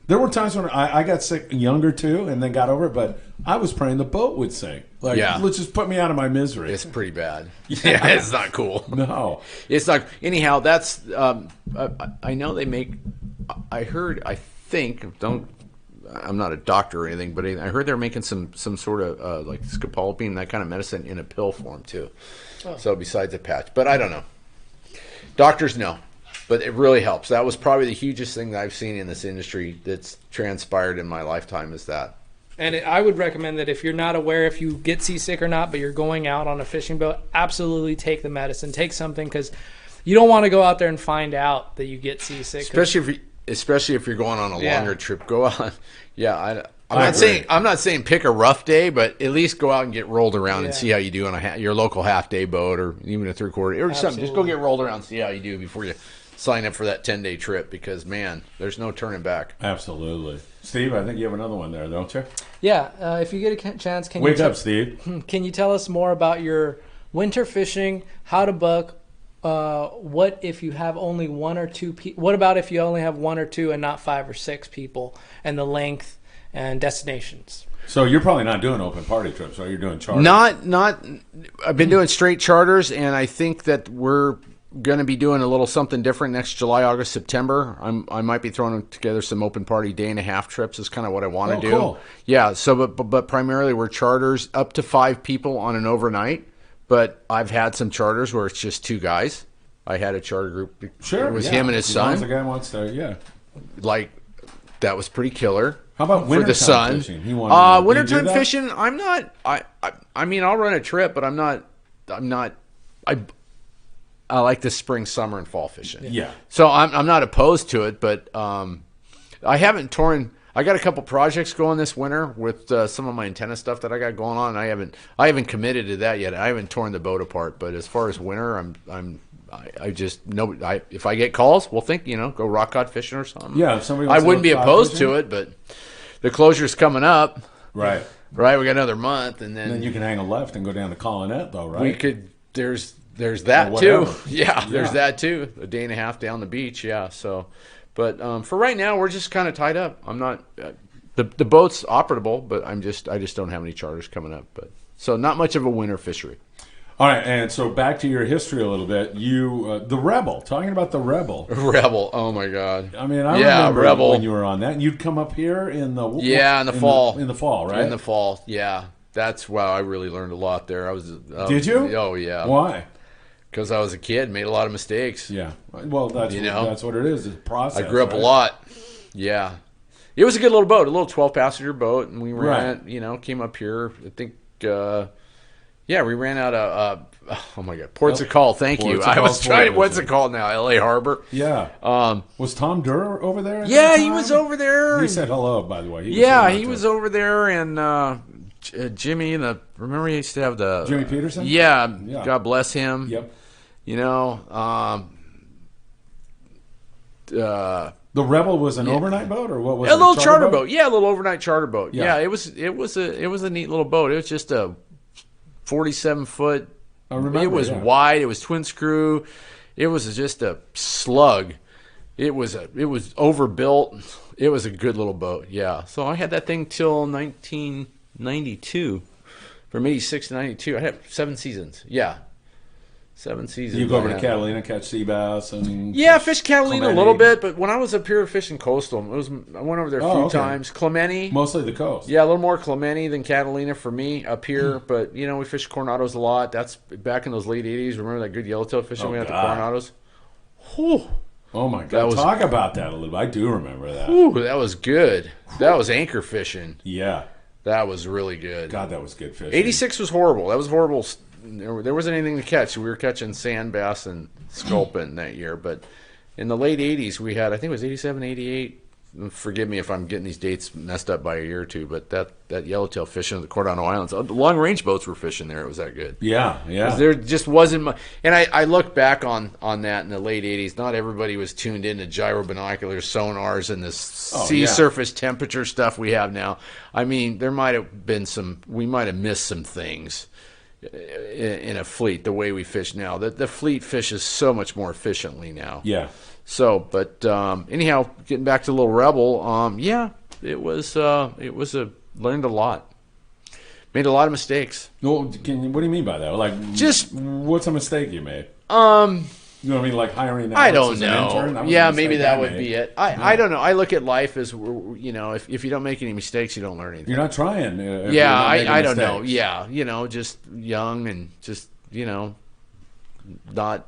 There were times when I got sick younger too, and then got over it. But I was praying the boat would sink. Like, let's just put me out of my misery. it's pretty bad. Yeah, it's not cool. No, It's not. Anyhow, that's. I know they make. I think. I'm not a doctor or anything, but I heard they're making some sort of like scopolamine, that kind of medicine, in a pill form too. Oh. So besides a patch, but I don't know. Doctors know, but it really helps. That was probably the hugest thing that I've seen in this industry that's transpired in my lifetime, is that. And I would recommend that if you're not aware if you get seasick or not, but you're going out on a fishing boat, absolutely take the medicine. Take something, because you don't want to go out there and find out that you get seasick. Especially if you're going on a longer trip. Go on. Yeah, I'm not saying pick a rough day, but at least go out and get rolled around and see how you do on your local half-day boat, or even a 3/4 or something. Just go get rolled around and see how you do before you sign up for that 10-day trip, because, man, there's no turning back. absolutely. Steve, I think you have another one there, don't you? Yeah, if you get a chance, Wake up, Steve. Can you tell us more about your winter fishing, how to buck? What if you have only one or two people? What about if you only have one or two and not 5 or 6 people, and the length and destinations? So you're probably not doing open party trips, right? You're doing charters. Not. I've been doing straight charters, and I think that we're going to be doing a little something different next July, August, September. I might be throwing together some open party 1.5 day trips. Is kind of what I want to do. Cool. Yeah. So, but primarily we're charters up to 5 people on an overnight. But I've had some charters where it's just 2 guys. I had a charter group. Sure, it was him and his as long as son. the guy wants to, Like, that was pretty killer. How about for the son? Fishing? He wanted Wintertime fishing. I'm not. I mean, I'll run a trip, but I'm not. I like the spring, summer, and fall fishing. Yeah. So I'm not opposed to it, but I haven't torn. I got a couple projects going this winter with some of my antenna stuff that I got going on. And I haven't committed to that yet. I haven't torn the boat apart. But as far as winter, if I get calls, we'll go rock cod fishing or something. Yeah, if somebody I wants to wouldn't go be cod opposed fishing. to it, but the closure's coming up. Right. Right, we got another month, and And then you can hang a left and go down to Collinette, though, right? we could. There's that Or too. whatever. Yeah, there's that too. A 1.5 days down the beach. Yeah. So, but for right now, we're just kind of tied up. I'm not. The boat's operable, but I just don't have any charters coming up. But so not much of a winter fishery. All right, and so back to your history a little bit. You, the Rebel, talking about the Rebel. Rebel. Oh my God. I mean, I Yeah, remember Rebel. when you were on that. And you'd come up here in the Yeah, in the fall. In the fall, right? In the fall. Yeah. That's wow. I really learned a lot there. I was. Did you? Oh yeah. Why? Because I was a kid, made a lot of mistakes. Yeah. Well, that's what it is. It's a process. I grew up right? a lot. Yeah. It was a good little boat, a little 12-passenger boat, and we ran it, came up here. I think, we ran out of, oh my God, Ports of Call. Thank you. I was trying, what's it called now? L.A. Harbor. Yeah. Was Tom Durr over there? Yeah, he was over there. He said hello, by the way. He was over there, and Jimmy, remember he used to have the... Jimmy Peterson? Yeah, God bless him. Yep. The Rebel was an overnight boat, or what was it? A little charter boat. Yeah, a little overnight charter boat. Yeah. Yeah, it was a neat little boat. It was just a 47-foot. I remember, it was wide. It was twin screw. It was just a slug. It was overbuilt. It was a good little boat. Yeah. So I had that thing till 1992. From 86 to 92, I had 7 seasons. Yeah. 7 seasons. You go over to Catalina, catch sea bass, and fish Catalina a little bit, but when I was up here fishing coastal, I went over there a few times. Clemente, mostly the coast. Yeah, a little more Clemente than Catalina for me up here. But we fished Coronados a lot. That's back in those late '80s. Remember that good yellowtail fishing we had at the Coronados? Whew. Oh my God! Talk about that a little bit. I do remember that. Whew, that was good. That was anchor fishing. Yeah. That was really good. God, that was good fishing. 86 was horrible. That was horrible there wasn't anything to catch. We were catching sand bass and sculpin that year. But in the late 80s, we had, I think it was 87, 88. Forgive me if I'm getting these dates messed up by a year or two, but that yellowtail fishing at the Cordano Islands, the long range boats were fishing there. It was that good. Yeah. 'Cause there just wasn't much. And I look back on that in the late 80s. Not everybody was tuned into gyro binoculars, sonars, and this sea surface temperature stuff we have now. I mean, there might have been we might have missed some things in a fleet the way we fish now. The fleet fishes so much more efficiently now. Yeah. So, but anyhow, getting back to Little Rebel, it was learned a lot, made a lot of mistakes. Well, what do you mean by that? Like, just what's a mistake you made? You know what I mean? Like hiring. I don't know. Yeah, maybe that would made. be it. I don't know. I look at life as, you know, if you don't make any mistakes, you don't learn anything. You're not trying. Yeah, I don't know. Yeah, you know, just young and just, you know, not.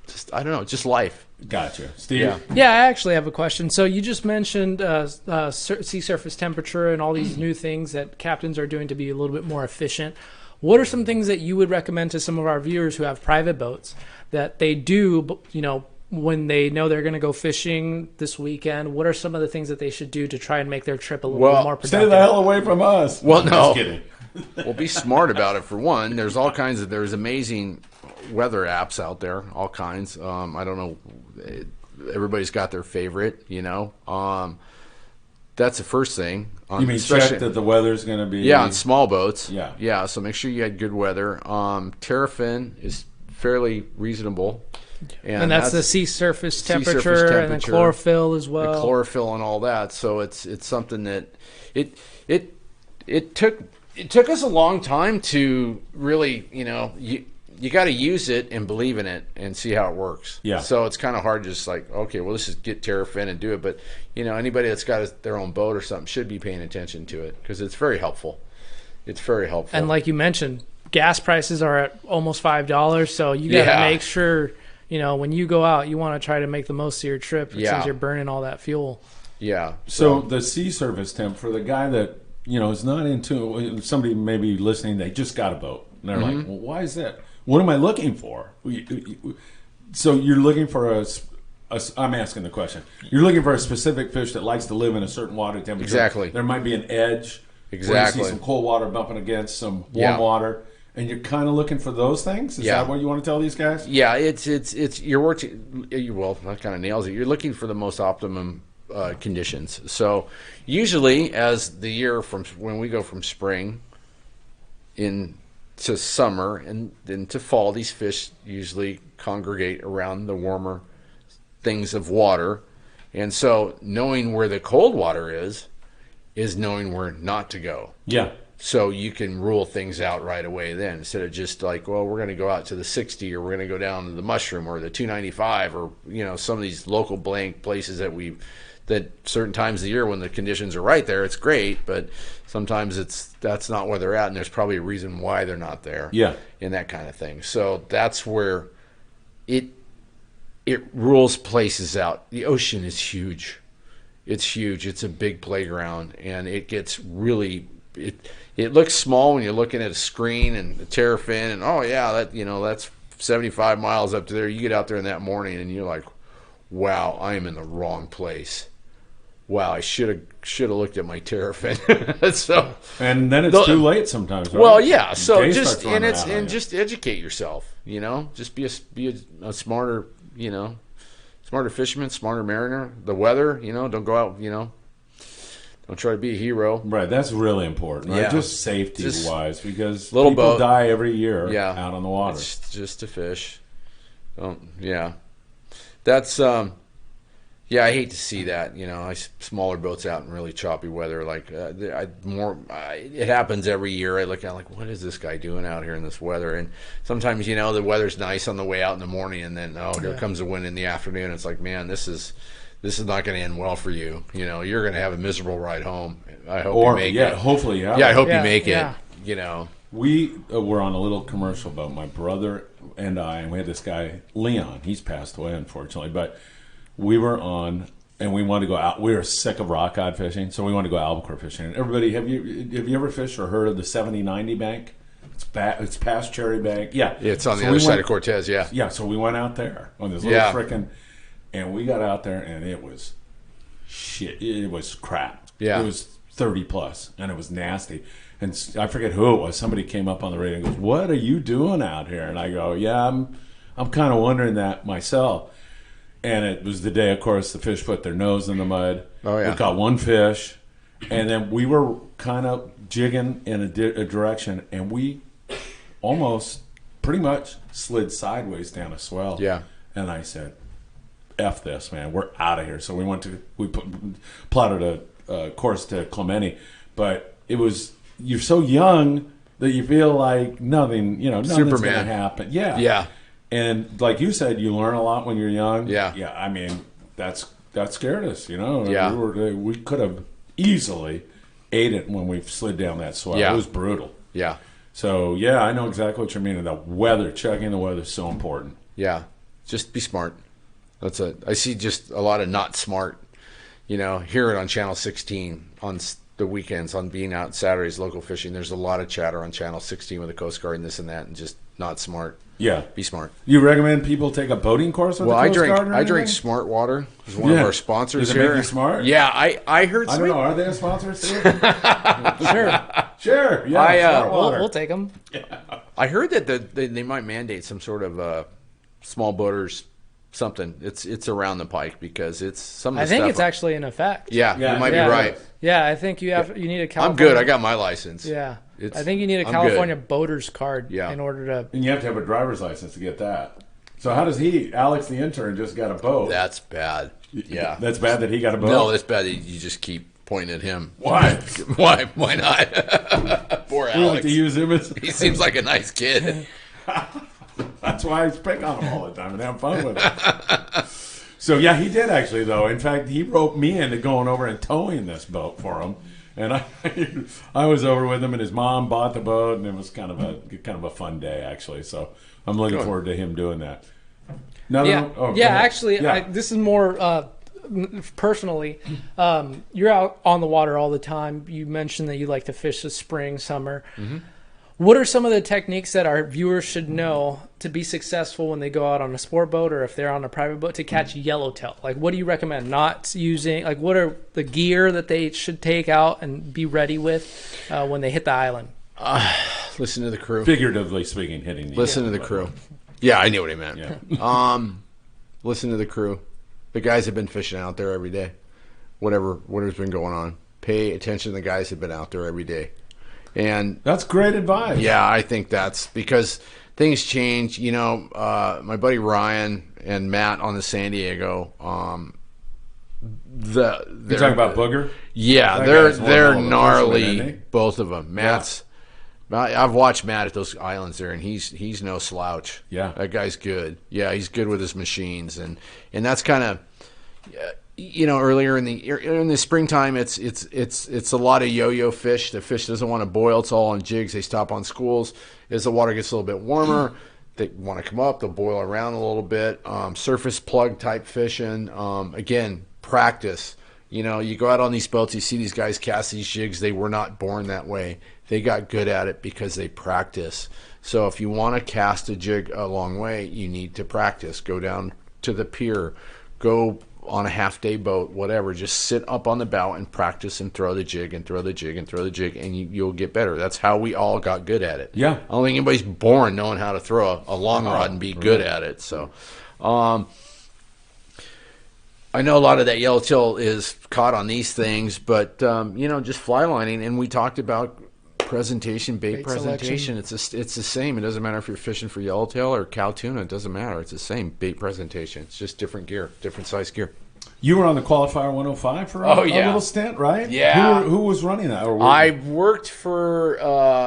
Just, I don't know, just life. Gotcha. Steve? Yeah, I actually have a question. So you just mentioned sea surface temperature and all these new things that captains are doing to be a little bit more efficient. What are some things that you would recommend to some of our viewers who have private boats that they do, you know, when they know they're going to go fishing this weekend? What are some of the things that they should do to try and make their trip a little bit more productive? Stay the hell away from us. Well, no. Just kidding. Well, be smart about it, for one. There's all kinds of, there's amazing weather apps out there, all kinds. I don't know, everybody's got their favorite, you know. That's the first thing. You mean check that the weather's going to be... Yeah, on small boats. Yeah. So make sure you had good weather. Terrafin is fairly reasonable. And that's the sea surface temperature and the chlorophyll as well. The chlorophyll and all that. So it's something that it took us a long time to really, you know, you got to use it and believe in it and see how it works. Yeah. So it's kind of hard to just like, okay, well, let's just get Terrafin and do it. But, you know, anybody that's got their own boat or something should be paying attention to it because it's very helpful. It's very helpful. And like you mentioned, gas prices are at almost $5. So you got to make sure, you know, when you go out, you want to try to make the most of your trip since you're burning all that fuel. Yeah. So the sea surface temp, for the guy that, you know, is not into, somebody maybe listening, they just got a boat. And they're like, well, why is that? What am I looking for? So you're looking for I'm asking the question. You're looking for a specific fish that likes to live in a certain water temperature. Exactly. There might be an edge. Exactly. Where you see some cold water bumping against some warm water. And you're kind of looking for those things? Is that what you want to tell these guys? Yeah, it's you're working, well, that kind of nails it. You're looking for the most optimum conditions. So usually as the year when we go from spring to summer and then to fall, these fish usually congregate around the warmer things of water. And so knowing where the cold water is knowing where not to go. Yeah. So you can rule things out right away then, instead of just like, well, we're going to go out to the 60 or we're going to go down to the Mushroom or the 295 or, you know, some of these local blank places that certain times of the year when the conditions are right there, it's great, but sometimes that's not where they're at, and there's probably a reason why they're not there. Yeah. And that kind of thing. So that's where it rules places out. The ocean is huge. It's huge. It's a big playground, and it gets really it looks small when you're looking at a screen and the Terrafin and that's 75 miles up to there. You get out there in that morning and you're like, wow, I am in the wrong place. Wow, I should have looked at my Terrafin. So, and then it's too late sometimes. Right? Well, yeah. So just just educate yourself. You know, just be a smarter, you know, smarter fisherman, smarter mariner. The weather, you know, don't go out, you know, don't try to be a hero. Right, that's really important. Right? Yeah. Just safety wise, because little people boat. die every year out on the water. It's just to fish. Yeah, that's I hate to see that. You know, smaller boats out in really choppy weather. Like it happens every year. I look at it like, what is this guy doing out here in this weather? And sometimes, you know, the weather's nice on the way out in the morning, and then here comes the wind in the afternoon. It's like, man, this is not going to end well for you. You know, you're going to have a miserable ride home. I hope you make it. Hopefully, Yeah, I hope you make it. You know, we were on a little commercial boat, my brother and I, and we had this guy Leon. He's passed away, unfortunately, but we were on, and we wanted to go out. We were sick of rock cod fishing, so we wanted to go albacore fishing. And everybody, have you ever fished or heard of the 70-90 bank? It's past Cherry Bank. Yeah, It's on the other side of Cortez. Yeah. Yeah, so we went out there on this little frickin', and we got out there, and it was shit. It was crap. Yeah. It was 30 plus, and it was nasty. And I forget who it was. Somebody came up on the radio and goes, "What are you doing out here?" And I go, "Yeah, I'm kind of wondering that myself." And it was the day, of course, the fish put their nose in the mud. Oh, yeah. We caught one fish, and then we were kind of jigging in a direction, and we almost pretty much slid sideways down a swell. Yeah. And I said, F this, man. We're out of here. So we plotted a course to Clemente. But it was, you're so young that you feel like nothing's going to happen. Yeah. Yeah. And like you said, you learn a lot when you're young. Yeah. Yeah. I mean, that scared us, Yeah. We could have easily ate it when we slid down that swell. Yeah. It was brutal. Yeah. So, yeah, I know exactly what you mean. And the weather, checking the weather is so important. Yeah. Just be smart. I see just a lot of not smart, hear it on Channel 16 on the weekends, on being out Saturdays, local fishing. There's a lot of chatter on Channel 16 with the Coast Guard and this and that, and just not smart. Yeah. Be smart. You recommend people take a boating course with the Coast Guard? I drink Smart Water. It's one of our sponsors here. Does it make you smart? Yeah, I heard. I don't know. Are they a sponsor? Sure. Yeah. Smart Water. We'll take them. Yeah. I heard that they might mandate some sort of small boaters something. It's around the pike because it's some of the I think stuff. it's actually in effect. Yeah, you might be right. Yeah, I think you need a California. I'm good. I got my license. Yeah. I think you need a California boater's card in order to. And you have to have a driver's license to get that. So how does Alex the intern just got a boat? That's bad. Yeah. That's bad that he got a boat? No, that's bad that you just keep pointing at him. Why? Why not? Poor Alex. We like to use him as... He seems like a nice kid. That's why I pick on him all the time and have fun with him. So, yeah, he did actually, though. In fact, he roped me into going over and towing this boat for him. And I was over with him, and his mom bought the boat, and it was kind of a fun day, actually. So I'm looking forward to him doing that. Actually, this is more personally. You're out on the water all the time. You mentioned that you like to fish the spring, summer. Mm-hmm. What are some of the techniques that our viewers should know to be successful when they go out on a sport boat or if they're on a private boat to catch yellowtail? Like, what do you recommend not using? Like, what are the gear that they should take out and be ready with when they hit the island? Listen to the crew. Figuratively speaking, hitting the Listen to the crew. Yeah, I knew what he meant. Yeah. Listen to the crew. The guys have been fishing out there every day. Whatever's been going on. Pay attention to the guys that have been out there every day. And that's great advice. Yeah, I think that's because things change. My buddy Ryan and Matt on the San Diego. You're talking about Booger? Yeah, they're gnarly. Both of them. Matt's. Yeah. I've watched Matt at those islands there, and he's no slouch. Yeah, that guy's good. Yeah, he's good with his machines, and that's kind of. Earlier in the springtime, it's a lot of yo-yo fish. The fish doesn't want to boil; it's all on jigs. They stop on schools. As the water gets a little bit warmer, they want to come up. They'll boil around a little bit. Surface plug type fishing. Again, practice. You go out on these boats, you see these guys cast these jigs. They were not born that way. They got good at it because they practice. So if you want to cast a jig a long way, you need to practice. Go down to the pier. Go on a half-day boat, whatever, just sit up on the bow and practice and throw the jig and throw the jig and throw the jig, and you'll get better. That's how we all got good at it. Yeah. I don't think anybody's born knowing how to throw a long rod and be good at it. So I know a lot of that yellowtail is caught on these things, but, just fly lining, and we talked about presentation, bait presentation. Selection. It's the same. It doesn't matter if you're fishing for yellowtail or cow tuna. It doesn't matter. It's the same bait presentation. It's just different gear, different size gear. You were on the Qualifier 105 for a little stint, right? Yeah. Who was running that? I worked for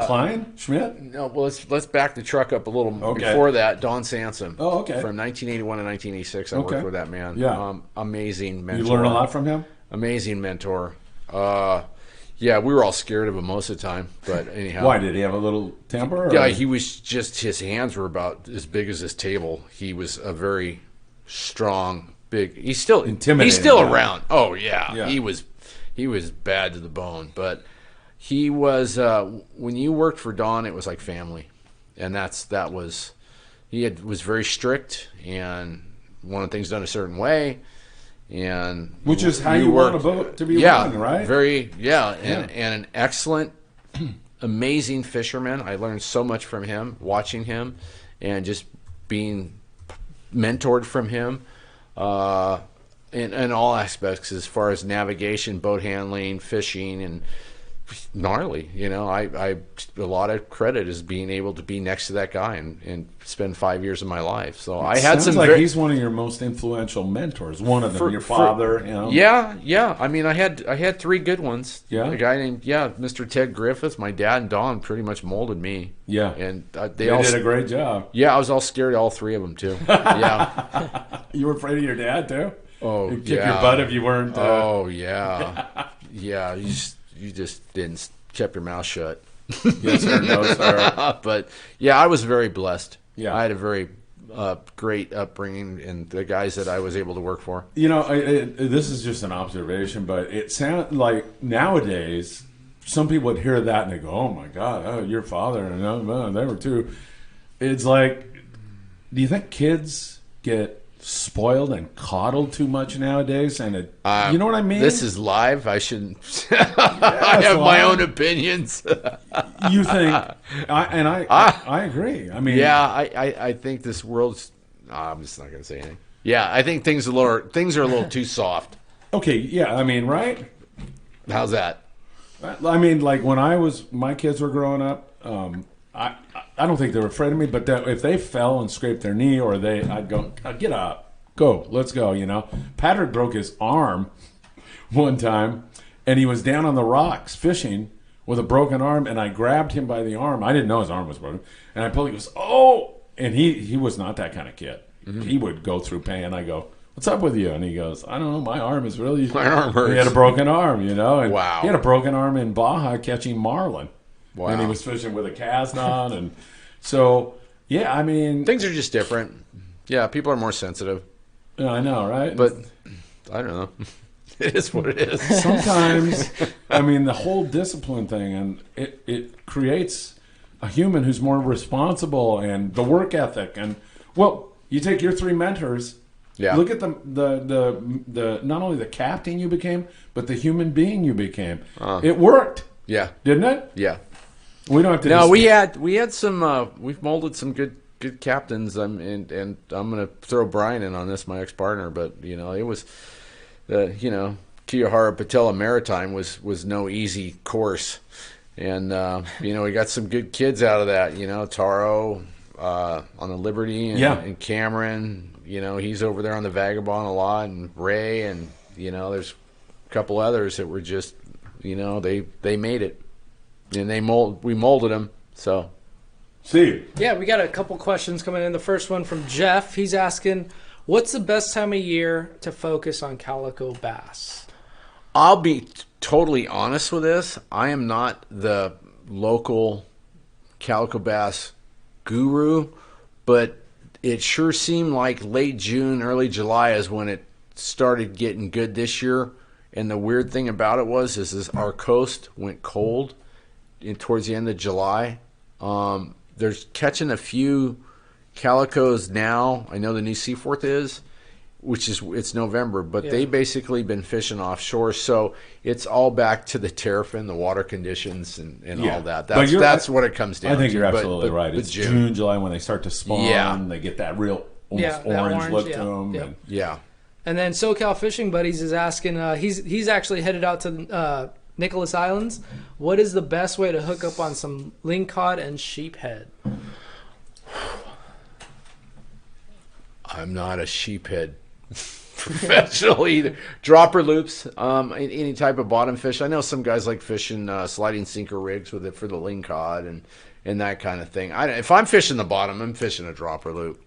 Klein Schmidt. No, well, let's back the truck up a little before that. Don Sansom. Oh, okay. From 1981 to 1986, I worked with that man. Yeah. Amazing mentor. You learned a lot from him. Amazing mentor. Yeah, we were all scared of him most of the time, but anyhow. Why, did he have a little temper? Or? Yeah, he was just, his hands were about as big as this table. He was a very strong, big, he's still intimidating. He's still around. Oh, yeah. He was bad to the bone, but He was when you worked for Don, it was like family, and was was very strict and wanted things done a certain way, and which is how you want a boat to be run, right? And an excellent, amazing fisherman. I learned so much from him, watching him, and just being mentored from him. In all aspects, as far as navigation, boat handling, fishing, and gnarly. I a lot of credit is being able to be next to that guy and spend 5 years of my life. So I had some. Like he's one of your most influential mentors. One of them, your father. Yeah. I mean, I had three good ones. Yeah. A guy named Mr. Ted Griffith. My dad and Don pretty much molded me. Yeah. And they all did a great job. Yeah, I was all scared of all three of them too. Yeah. You were afraid of your dad too? Oh, He'd kick your butt if you weren't. Oh yeah. Yeah. You just didn't kept your mouth shut. Yes sir, no sir. But yeah, I was very blessed. Yeah. I had a very great upbringing, and the guys that I was able to work for. This is just an observation, but it sounds like nowadays some people would hear that and they go, "Oh my God, your father and they were too." It's like, do you think kids get spoiled and coddled too much nowadays? And you know what I mean? This is live. I shouldn't. I have my own opinions. You think? I agree. I mean, yeah, I think this world's. I'm just not going to say anything. Yeah, I think things are a little too soft. Okay. Yeah. I mean, right? How's that? I mean, like when my kids were growing up. I don't think they were afraid of me, but if they fell and scraped their knee, or I'd go, get up, go, let's go. Patrick broke his arm one time, and he was down on the rocks fishing with a broken arm, and I grabbed him by the arm. I didn't know his arm was broken, and I pulled. He goes, "Oh!" And he was not that kind of kid. Mm-hmm. He would go through pain. I go, "What's up with you?" And he goes, "I don't know. My arm is really my arm hurts." He had a broken arm, And wow. He had a broken arm in Baja catching marlin. Wow. And he was fishing with a cast on, and so yeah, I mean, things are just different. Yeah, people are more sensitive. Yeah, I know, right? But I don't know. It is what it is. Sometimes, I mean, the whole discipline thing, and it creates a human who's more responsible, and the work ethic, and you take your three mentors. Yeah. Look at the not only the captain you became, but the human being you became. It worked. Yeah. Didn't it? Yeah. We don't have to. No, we had some. We've molded some good captains. And I'm going to throw Brian in on this, my ex partner. But it was, Kiyahara Patella Maritime was no easy course, and we got some good kids out of that. Taro on the Liberty, and Cameron. He's over there on the Vagabond a lot, and Ray, and there's a couple others that were just they made it. And we molded them. So, see. Yeah, we got a couple questions coming in. The first one from Jeff. He's asking, "What's the best time of year to focus on calico bass?" I'll be totally honest with this. I am not the local calico bass guru, but it sure seemed like late June, early July is when it started getting good this year. And the weird thing about it is our coast went cold towards the end of July. There's catching a few calicos now. I know the new Seaforth is, it's November, but they basically been fishing offshore, so it's all back to the terrapin, the water conditions, and all that. That's what it comes down to. I think you're absolutely right. It's June, July when they start to spawn. Yeah. They get that real almost orange look to them. Yep. And then SoCal Fishing Buddies is asking, he's actually headed out to Nicholas Islands. What is the best way to hook up on some lingcod and sheephead? I'm not a sheephead professional either. Dropper loops, any type of bottom fish. I know some guys like fishing sliding sinker rigs with it for the lingcod and that kind of thing. If I'm fishing the bottom, I'm fishing a dropper loop,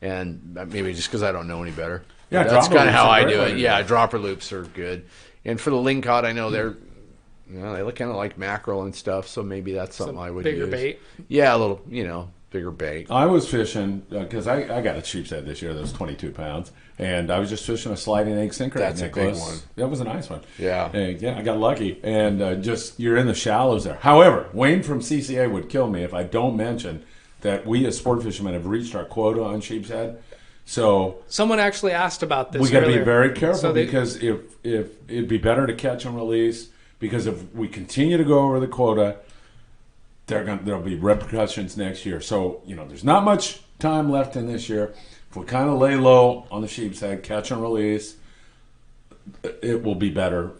and maybe just because I don't know any better. Yeah, that's kind of how I do it. Yeah, dropper loops are good. And for the lingcod, I know they look kind of like mackerel and stuff, so maybe that's something I would use. Bigger bait. Yeah, a little, bigger bait. I was fishing because I got a sheep's head this year that was 22 pounds, and I was just fishing a sliding egg sinker. That's a big one. That was a nice one. Yeah. And, yeah, I got lucky, and just you're in the shallows there. However, Wayne from CCA would kill me if I don't mention that we as sport fishermen have reached our quota on sheep's head. So Someone actually asked about this. we got to be earlier. very careful So they- because if it'd be better to catch and release, because if we continue to go over the quota, there'll be repercussions next year. So there's not much time left in this year. If we kind of lay low on the sheep's head, catch and release, it will be better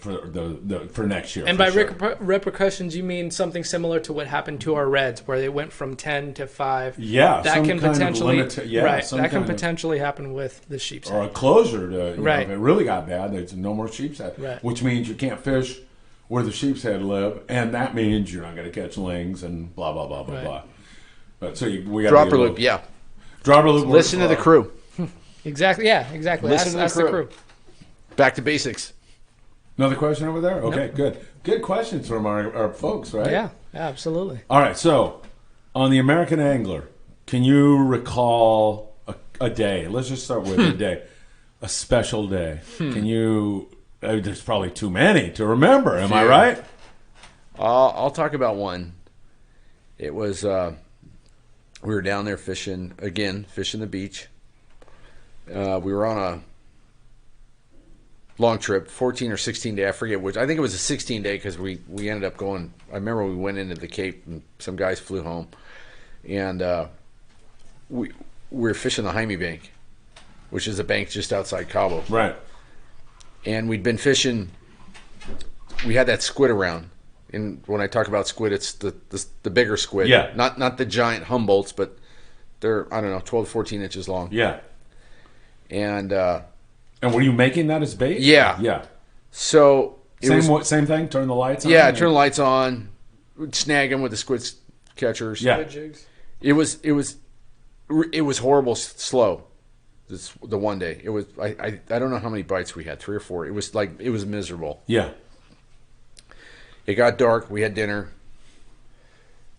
for next year. And for by sure. repercussions, you mean something similar to what happened to our Reds, where they went from 10 to 5. Yeah, that some can kind of potentially limit- some that can kind of- potentially happen with the sheep's or a head. closure to Right. if it really got bad, there's no more sheep's head, Right. which means you can't fish where the sheep's head live, and that means you're not going to catch lings and blah blah blah blah Right. blah. But so we got Dropper loop, yeah. dropper loop. Listen to the crew. Exactly. Yeah. Exactly. Listen That's to the the crew. crew. Back to basics. Another question over there. Okay, good questions from our folks, right? Yeah. Absolutely. All right, so on the American Angler, can you recall a day? Let's just start with a day, a special day. Can you? There's probably too many to remember. Am I Yeah. right? I'll talk about one. It was we were down there fishing the beach. We were on a long trip, 14 or 16 day, I forget which. I think it was a 16 day because we ended up going. I remember we went into the Cape and some guys flew home, and we were fishing the Jaime Bank, which is a bank just outside Cabo. Right. And we'd been fishing. We had that squid around. And when I talk about squid, it's the bigger squid. Yeah. Not the giant Humboldts, but they're, I don't know, 12 to 14 inches long. Yeah. And were you making that as bait? Yeah. Yeah. so Same thing. Turn the lights on. yeah, turn the lights on, we'd snag them with the squid catchers. Yeah. Good jigs. It was horrible slow. The one day it was I don't know how many bites we had, 3 or 4. It was miserable. Yeah. It got dark. We had dinner.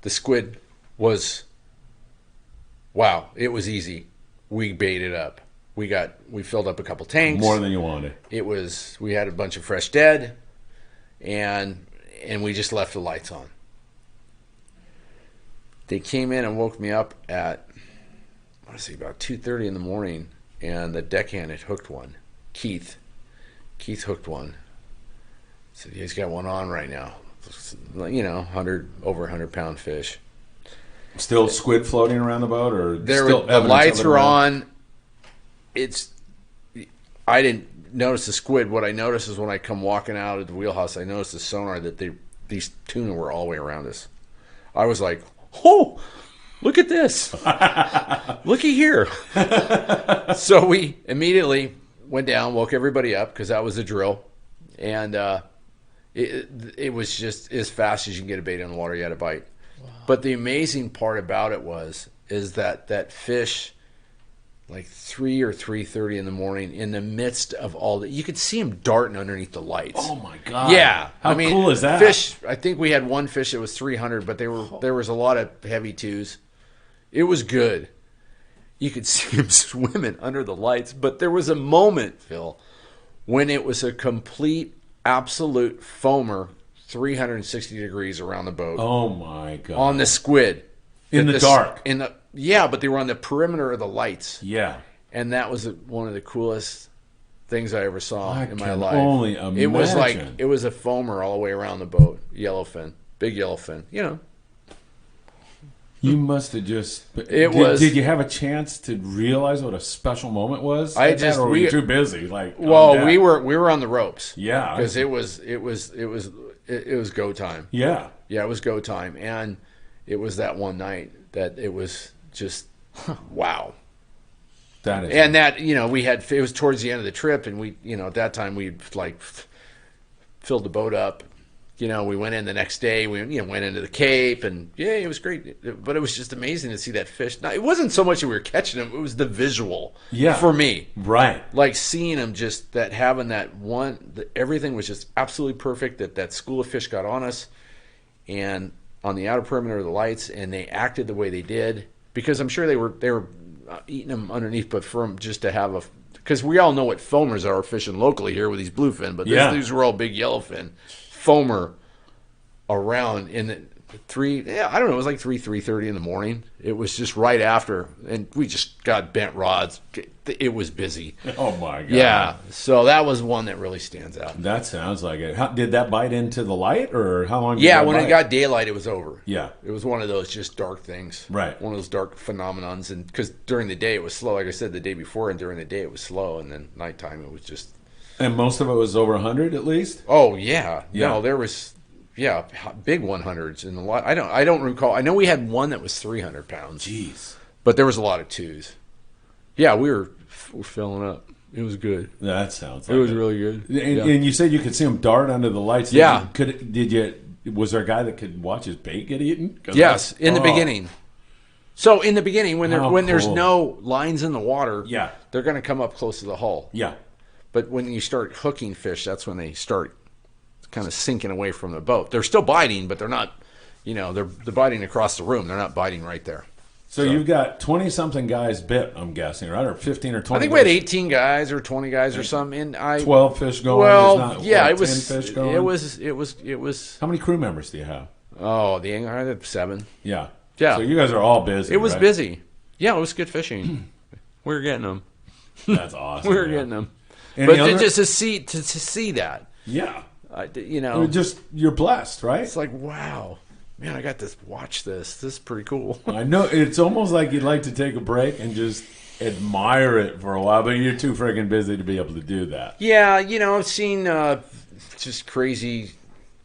The squid was, wow, it was easy. We baited up. We filled up a couple tanks. More than you wanted. We had a bunch of fresh dead, and we just left the lights on. They came in and woke me up at, I want to say about 2:30 in the morning, and the deckhand had hooked one. Keith hooked one. Said he's got one on right now. 100 pound fish. Still squid floating around the boat, or The evidence lights of it were around? on. I didn't notice the squid. What I noticed is when I come walking out of the wheelhouse, I noticed the sonar that these tuna were all the way around us. I was like, oh, look at this. Looky here. So we immediately went down, woke everybody up because that was the drill. And it was just as fast as you can get a bait on the water, you had a bite. Wow. But the amazing part about it is that fish, like 3 or 3:30 in the morning, in the midst of all that, you could see him darting underneath the lights. Oh my god! Yeah, how cool is that? Fish. I think we had one fish that was 300, but there was a lot of heavy twos. It was good. You could see him swimming under the lights, but there was a moment, Phil, when it was a complete, absolute foamer, 360 degrees around the boat. Oh my god! On the squid. In the dark. Yeah, but they were on the perimeter of the lights. Yeah. And that was one of the coolest things I ever saw in my can life. only imagine. It was like it was a foamer all the way around the boat. Yellowfin, big yellowfin. You must have just. Did you have a chance to realize what a special moment was? Or were you too busy? Well, we were on the ropes. Yeah, because it was go time. Yeah, it was go time, and it was that one night that it was just wow. That is, and that we had, it was towards the end of the trip, and we at that time we filled the boat up. We went in the next day. We went into the Cape, and it was great. But it was just amazing to see that fish. Now, it wasn't so much that we were catching them; it was the visual. Yeah, for me, right. Like seeing them, just that having that one. Everything was just absolutely perfect. That school of fish got on us, and on the outer perimeter of the lights, and they acted the way they did. because I'm sure they were eating them underneath, but just to have because we all know what foamers are fishing locally here with these bluefin, but these were all big yellowfin foamer around in the I don't know, it was like 3:30 in the morning. It was just right after, and we just got bent rods. It was busy. Oh my god! Yeah, so that was one that really stands out. That sounds like it. Did that bite into the light, or how long? Yeah, when it got daylight, it was over. Yeah, it was one of those just dark things. Right, one of those dark phenomenons, and because during the day it was slow. Like I said, the day before, and during the day it was slow, and then nighttime it was just. And most of it was over 100 at least. Oh yeah, no, there was. Yeah, big 100s and a lot. I don't recall. I know we had one that was 300 pounds. Jeez, but there was a lot of 2s. Yeah, we're filling up. It was good. That sounds. Like it was really good. And you said you could see him dart under the lights. Yeah. Was there a guy that could watch his bait get eaten? Yes, in the beginning. So in the beginning, when there's no lines in the water, they're going to come up close to the hull. Yeah. But when you start hooking fish, that's when they start kind of sinking away from the boat. They're still biting, but they're not, they're biting across the room. They're not biting right there. So you've got 20-something guys bit, I'm guessing, right? Or 15 or 20? I think we had 18 guys or 20 guys or something. 12 fish going? Well, yeah, it 10 fish going? It was. How many crew members do you have? Oh, I had 7. Yeah. Yeah. So you guys are all busy, It was right? busy. Yeah, it was good fishing. We were getting them. That's awesome. We were getting them. But just to see that. Yeah. Just you're blessed, right? It's like, wow, man, I got this. Watch this. This is pretty cool. I know it's almost like you'd like to take a break and just admire it for a while, but you're too freaking busy to be able to do that. Yeah, I've seen just crazy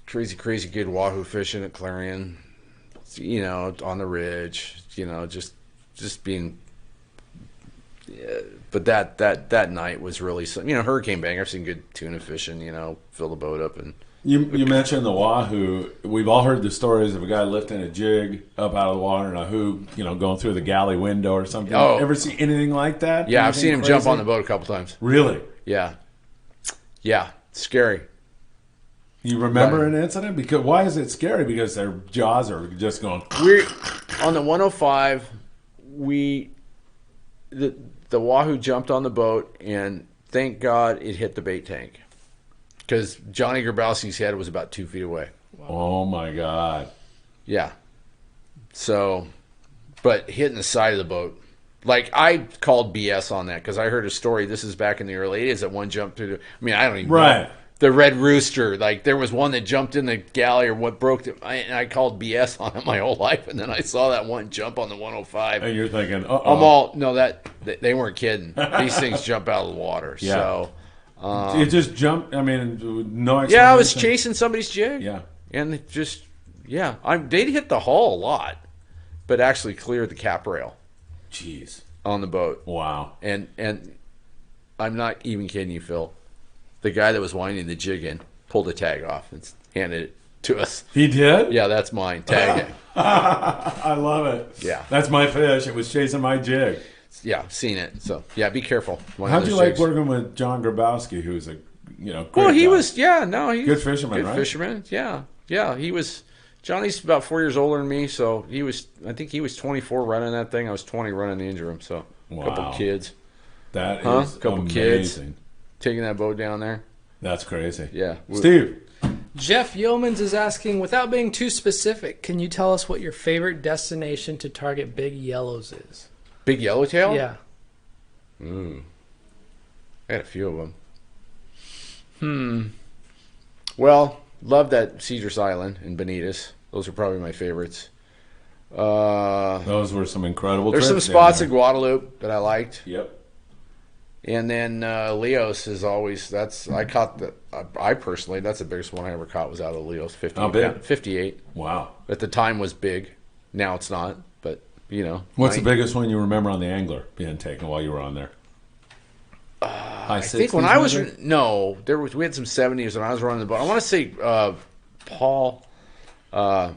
good wahoo fishing at Clarion. On the ridge. Just being. But that night was really Hurricane Bang. I've seen good tuna fishing. Fill the boat up and. You mentioned the wahoo. We've all heard the stories of a guy lifting a jig up out of the water and a who going through the galley window or something. Oh. Ever see anything like that? Yeah, anything I've seen him crazy? jump on the boat a couple times. Really? Yeah, scary. You remember an incident? Because why is it scary? Because their jaws are just going. We're on the 105. The wahoo jumped on the boat, and thank God it hit the bait tank. Because Johnny Grabowski's head was about 2 feet away. Wow. Oh, my God. Yeah. So, but hitting the side of the boat. Like, I called BS on that because I heard a story. This is back in the early 80s that one jumped through I don't even know. The Red Rooster. Like, there was one that jumped in the galley or what broke it. And I called BS on it my whole life. And then I saw that one jump on the 105. And you're thinking, they weren't kidding. These things jump out of the water. Yeah. So. It just jumped. I mean, no explanation. Yeah, I was chasing somebody's jig. Yeah. And it just, they'd hit the hull a lot, but actually cleared the cap rail. Jeez. On the boat. Wow. And I'm not even kidding you, Phil. The guy that was winding the jig in pulled the tag off and handed it to us. He did? Yeah, that's mine. Tag it. I love it. Yeah. That's my fish. It was chasing my jig. Yeah, seen it. So, be careful. How'd you like working with John Grabowski, who's a, great he guy? was, he's good fisherman, good right? fisherman. Yeah, he was. Johnny's about 4 years older than me, so I think he was 24 running that thing. I was 20 running the interim, so a couple kids. That is couple amazing. Kids taking that boat down there. That's crazy. Yeah. Steve. Jeff Yeomans is asking, without being too specific, can you tell us what your favorite destination to target big yellows is? Big yellowtail? Yeah. I had a few of them. Well, love that Cedros Island in Benitez. Those are probably my favorites. Those were some incredible There's some trips spots down in Guadalupe that I liked. Yep. And then Leos is always, I personally, that's the biggest one I ever caught was out of Leos. 58. Wow. At the time was big. Now it's not, but, What's the biggest one you remember on the angler being taken while you were on there? I think when I was, we had some 70s when I was running the boat. I want to say Paul, I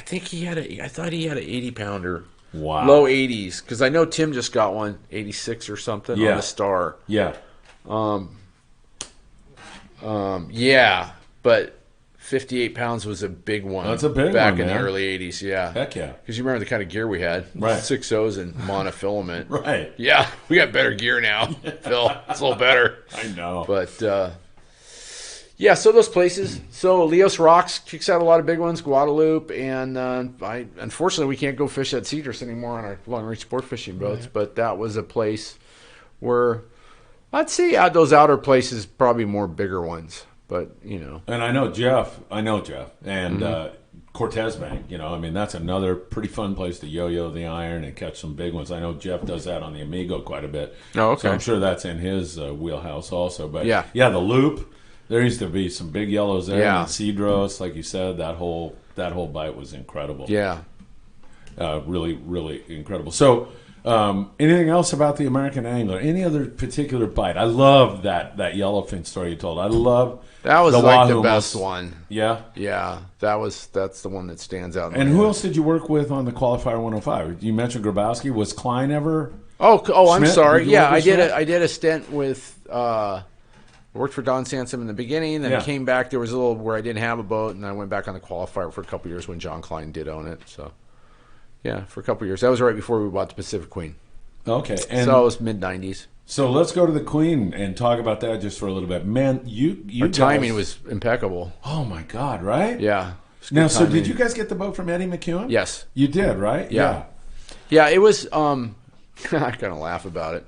think I thought he had an 80-pounder. Wow. Low 80s, because I know Tim just got one, 86 or something on the Star. Yeah. Yeah, but 58 pounds was a big one. That's a big back one, in man. the early 80s, yeah. Heck yeah. Because you remember the kind of gear we had. Right. 6.0s and monofilament. Right. Yeah, we got better gear now, Phil. It's a little better. I know. But, yeah, so those places. So Leos Rocks kicks out a lot of big ones, Guadalupe, and unfortunately we can't go fish at Cedros anymore on our long-range sport fishing boats, but that was a place where I'd say those outer places probably more bigger ones. But, you know. And I know Jeff, and Cortez Bank, you know, I mean, that's another pretty fun place to yo-yo the iron and catch some big ones. I know Jeff does that on the Amigo quite a bit. Oh, okay. So I'm sure that's in his wheelhouse also. But yeah, the Loop, there used to be some big yellows there. Yeah. And Cedros, like you said, that whole bite was incredible. Yeah. Really, really incredible. So, anything else about the American angler? Any other particular bite? I love that yellowfin story you told. I love that was the like the Wahoo best most. one. Yeah, yeah. That's the one that stands out. And who else did you work with on the Qualifier 105? You mentioned Grabowski. Was Klein ever? Oh, I'm Schmidt? sorry. Did you Yeah, work with Schmidt? I did a stint with. Worked for Don Sansom in the beginning, then came back. There was a little where I didn't have a boat, and I went back on the Qualifier for a couple years when John Klein did own it. So, yeah, for a couple years. That was right before we bought the Pacific Queen. Okay, and So it was mid-'90s. so let's go to the Queen and talk about that just for a little bit. Man, you Our guys, timing was impeccable. oh my God, right? Yeah. It was Now, good so timing. did you guys get the boat from Eddie McEwen? Yes. You did, right? Yeah. Yeah, it was I kind of laugh about it.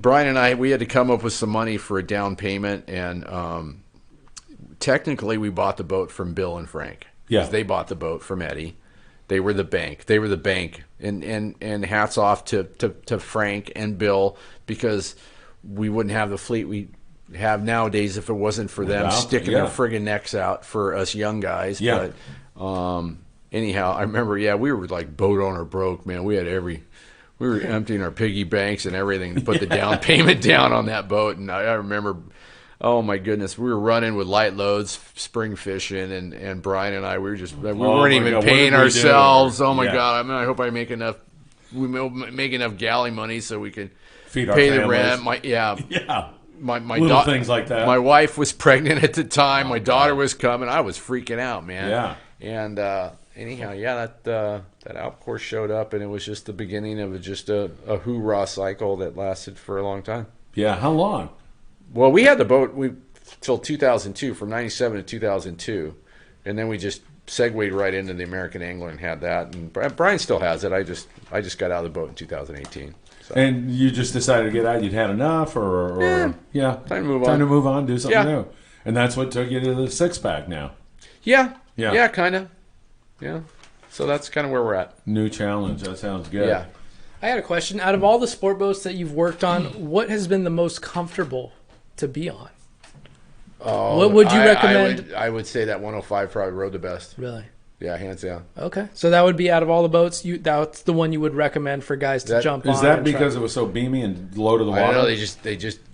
Brian and I, we had to come up with some money for a down payment, and technically we bought the boat from Bill and Frank. Yeah. 'Cause they bought the boat from Eddie. They were the bank. And hats off to Frank and Bill, because we wouldn't have the fleet we have nowadays if it wasn't for them sticking their friggin' necks out for us young guys. Yeah. But anyhow, I remember, we were like boat owner broke, man. We were emptying our piggy banks and everything to put the down payment down on that boat. And I remember, oh my goodness, we were running with light loads, spring fishing, and Brian and I, we weren't even paying ourselves. Oh my God! I mean, I hope I make enough. We make enough galley money so we can Feed our pay families. the rent. Yeah. My Little things like that. My wife was pregnant at the time. My daughter was coming. I was freaking out, man. Yeah. And anyhow, that albacore showed up, and it was just the beginning of just a hoorah cycle that lasted for a long time. Yeah. How long? Well, we had the boat till 2002, from 97 to 2002, and then we just segued right into the American Angler and had that. And Brian still has it. I just got out of the boat in 2018. So. And you just decided to get out. You'd had enough, or time to move on. Time to move on, do something Yeah. new. And that's what took you to the 6-pack now. Yeah, Yeah. kind of. Yeah. So that's kind of where we're at. New challenge. That sounds good. Yeah. I had a question. Out of all the sport boats that you've worked on, what has been the most comfortable to be on? Oh, What would you recommend? I would say that 105 probably rode the best. Really? Yeah, hands down. Okay. So that would be out of all the boats, that's the one you would recommend for guys to jump on. Is that and try. because it was so beamy and low to the water? I know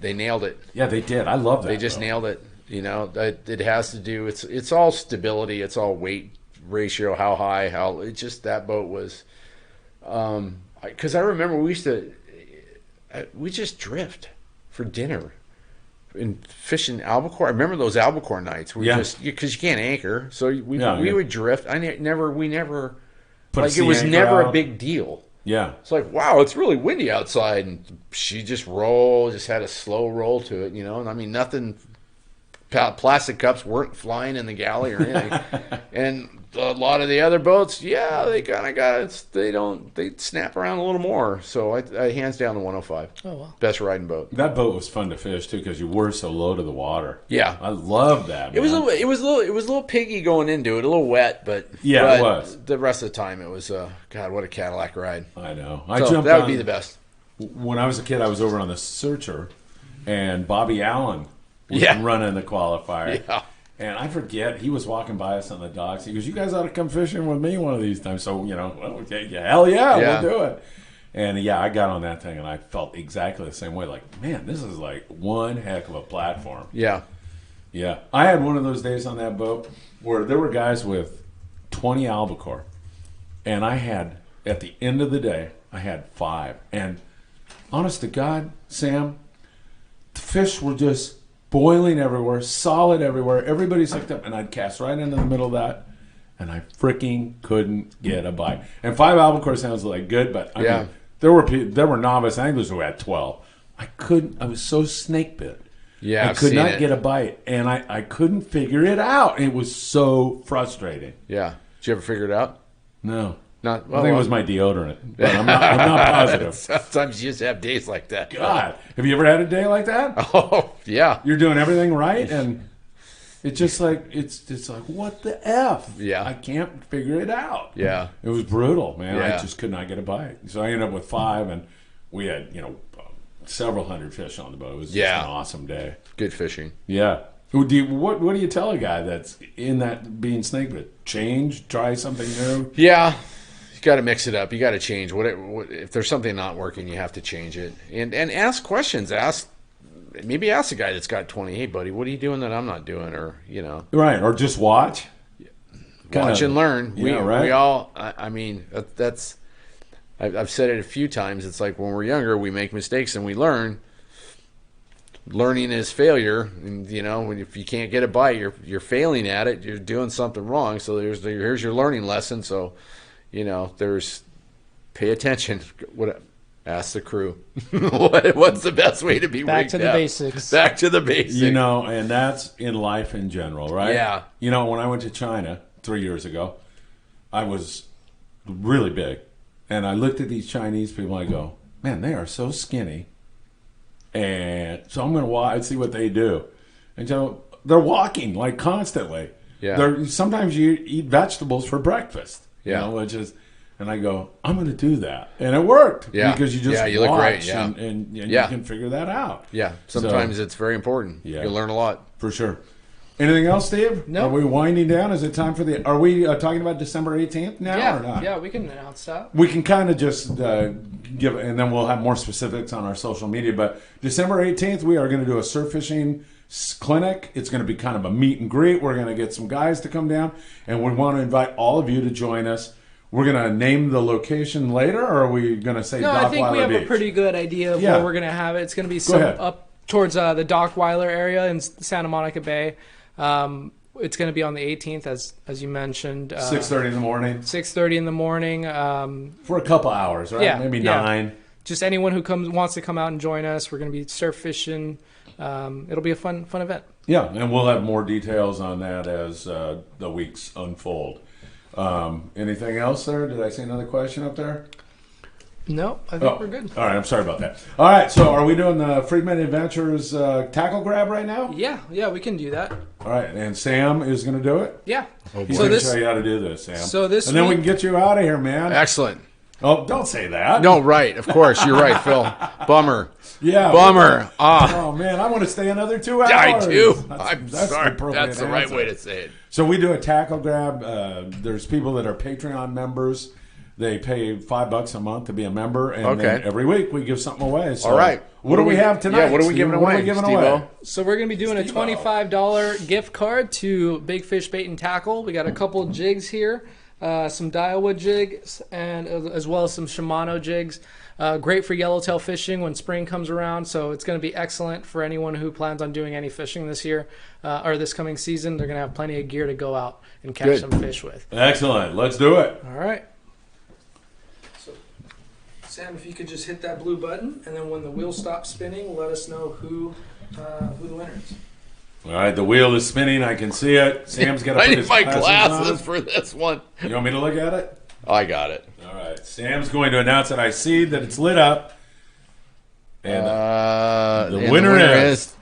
they nailed it. Yeah, they did. I love that. They just though. nailed it. You know, it has to do. It's all stability. It's all weight ratio. How high? That boat was. Because I remember we just drift for dinner and fishing albacore. I remember those albacore nights. Because you can't anchor, so we would drift. We never Put a like it was sea never anchor a out. big deal. Yeah. It's like, wow, it's really windy outside, and she just had a slow roll to it, And I mean, nothing. Plastic cups weren't flying in the galley or anything, and a lot of the other boats, they kind of got it. They snap around a little more. So I hands down the 105. Oh wow. Best riding boat. That boat was fun to fish too because you were so low to the water. Yeah. I love that. Man. It was a little piggy going into it, a little wet, but it was. The rest of the time it was God, what a Cadillac ride. I know. That would be the best. When I was a kid, I was over on the Searcher, and Bobby Allen was running the qualifier. Yeah. And I forget, he was walking by us on the docks. He goes, "You guys ought to come fishing with me one of these times." So, hell yeah, we'll do it. And I got on that thing, and I felt exactly the same way. Like, man, this is like one heck of a platform. Yeah. Yeah. I had one of those days on that boat where there were guys with 20 albacore. And I had, at the end of the day, I had 5. And honest to God, Sam, the fish were just boiling everywhere, solid everywhere. Everybody's hooked up, and I'd cast right into the middle of that, and I freaking couldn't get a bite. And 5 albacore sounds like good, but I mean, there were novice anglers who had 12. I couldn't. I was so snake bit. Yeah, I could not get a bite, and I couldn't figure it out. It was so frustrating. Yeah. Did you ever figure it out? No. Not. I think it was my deodorant, but I'm not positive. Sometimes you just have days like that. God, have you ever had a day like that? Oh, yeah. You're doing everything right, and it's just like it's like what the F? Yeah. I can't figure it out. Yeah. It was brutal, man. Yeah. I just could not get a bite. So I ended up with 5, and we had several hundred fish on the boat. It was just an awesome day. Good fishing. Yeah. What do you tell a guy that's in that being snake bit? Change, try something new. Yeah, you got to mix it up. You got to change. What if there's something not working? You have to change it and ask questions. Maybe ask a guy that's got 20. Hey, buddy, what are you doing that I'm not doing? Or right, or just watch. Watch and learn. Yeah, right. We all. I mean, that's. I've said it a few times. It's like when we're younger, we make mistakes and we learn. Learning is failure, and if you can't get a bite, you're failing at it. You're doing something wrong. So here's your learning lesson. So, there's pay attention. Ask the crew. What's the best way to be back to the up? basics? Back to the basics. And that's in life in general, right? Yeah. When I went to China 3 years ago, I was really big. And I looked at these Chinese people, and I go, man, they are so skinny. And so I'm going to watch and see what they do. And so they're walking like constantly. Yeah. Sometimes you eat vegetables for breakfast. Yeah. And I go, I'm going to do that. And it worked. Yeah. Because you just you watch look great. Yeah. and you can figure that out. Yeah. Sometimes it's very important. Yeah. You learn a lot. For sure. Anything else, Steve? No. Are we winding down? Is it time for are we talking about December 18th now or not? Yeah, we can announce that. We can kind of just give, and then we'll have more specifics on our social media. But December 18th, we are going to do a surf fishing clinic. It's going to be kind of a meet and greet. We're going to get some guys to come down, and we want to invite all of you to join us. We're going to name the location later, or are we going to say Dockweiler Beach? I think we have a pretty good idea of where we're going to have it. It's going to be up towards the Dockweiler area in Santa Monica Bay. It's going to be on the 18th, as you mentioned. 6:30 in the morning. 6:30 in the morning. For a couple hours, right? Yeah, maybe 9. Just anyone who wants to come out and join us. We're going to be surf fishing. It'll be a fun event. Yeah, and we'll have more details on that as the weeks unfold. Anything else there? Did I see another question up there? No, I think we're good. All right, I'm sorry about that. All right, so are we doing the Friedman Adventures tackle grab right now? Yeah, we can do that. All right, and Sam is going to do it? Yeah. He's going to show you how to do this, Sam. And then we can get you out of here, man. Excellent. Oh, don't say that. No, right. Of course. You're right, Phil. Bummer. Yeah. Bummer. Oh, man, I want to stay another 2 hours. I do. That's sorry. the That's the right answer. way to say it. So we do a tackle grab. There's people that are Patreon members. They pay $5 a month to be a member, and then every week we give something away. So all right. What do we have tonight? Yeah, what are we giving away? So we're going to be doing a $25 gift card to Big Fish Bait and Tackle. We got a couple jigs here, some Diowood jigs, and as well as some Shimano jigs. Great for yellowtail fishing when spring comes around. So it's going to be excellent for anyone who plans on doing any fishing this year or this coming season. They're going to have plenty of gear to go out and catch some fish with. Excellent. Let's do it. All right. Sam, if you could just hit that blue button, and then when the wheel stops spinning, let us know who the winner is. All right, the wheel is spinning. I can see it. Sam's got to I put need his my glasses glasses for this one. on. You want me to look at it? I got it. All right. Sam's going to announce that I see that it's lit up. And the winner is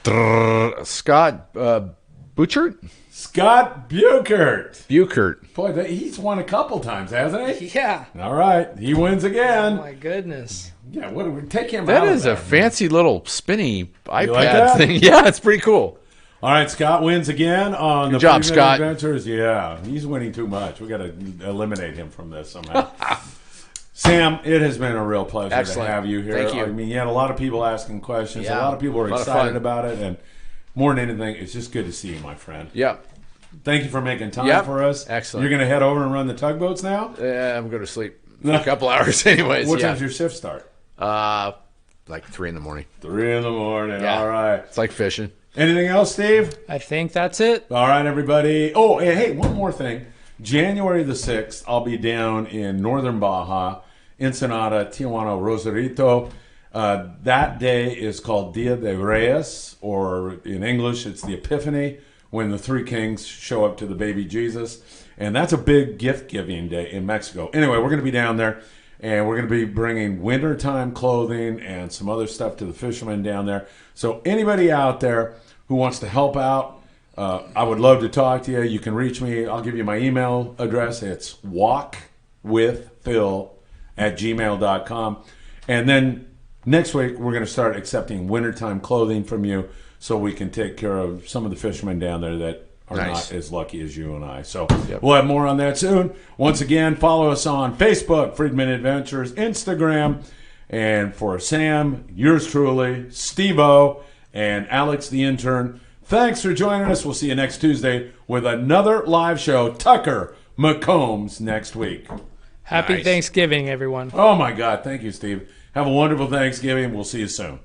Scott Butchert? Scott Buchert. Buchert. Boy, he's won a couple times, hasn't he? Yeah. All right. He wins Oh, again. my goodness. Yeah, what do we take him That out is of a fancy little spinny iPad like that? thing. Yeah, it's pretty cool. All right, Scott wins again on Good the job, Friedman Scott. Adventures. Yeah, he's winning too much. We got to eliminate him from this somehow. Sam, it has been a real pleasure Excellent. to have you here. Thank you. I mean, you had a lot of people asking questions. Yeah, a lot of people are a lot of excited fun. about it, and more than anything, it's just good to see you, my friend. Yeah. Thank you for making time Yep. for us. Excellent. You're going to head over and run the tugboats now? I'm going to sleep for a couple hours anyways. What yeah. time's your shift start? Like 3 in the morning. 3 in the morning. Yeah. All right. It's like fishing. Anything else, Steve? I think that's it. All right, everybody. Oh, and hey, one more thing. January the 6th, I'll be down in northern Baja, Ensenada, Tijuana, Rosarito. That day is called Dia de Reyes, or in English, it's the Epiphany, when the three kings show up to the baby Jesus. And that's a big gift-giving day in Mexico. Anyway, we're going to be down there, and we're going to be bringing wintertime clothing and some other stuff to the fishermen down there. So anybody out there who wants to help out, I would love to talk to you. You can reach me. I'll give you my email address. It's walkwithphil@gmail.com. And then next week, we're going to start accepting wintertime clothing from you so we can take care of some of the fishermen down there that are not as lucky as you and I. So we'll have more on that soon. Once again, follow us on Facebook, Friedman Adventures, Instagram. And for Sam, yours truly, Steve-O, and Alex the intern, thanks for joining us. We'll see you next Tuesday with another live show. Tucker McCombs next week. Happy Thanksgiving, everyone. Oh, my God. Thank you, Steve. Have a wonderful Thanksgiving. We'll see you soon.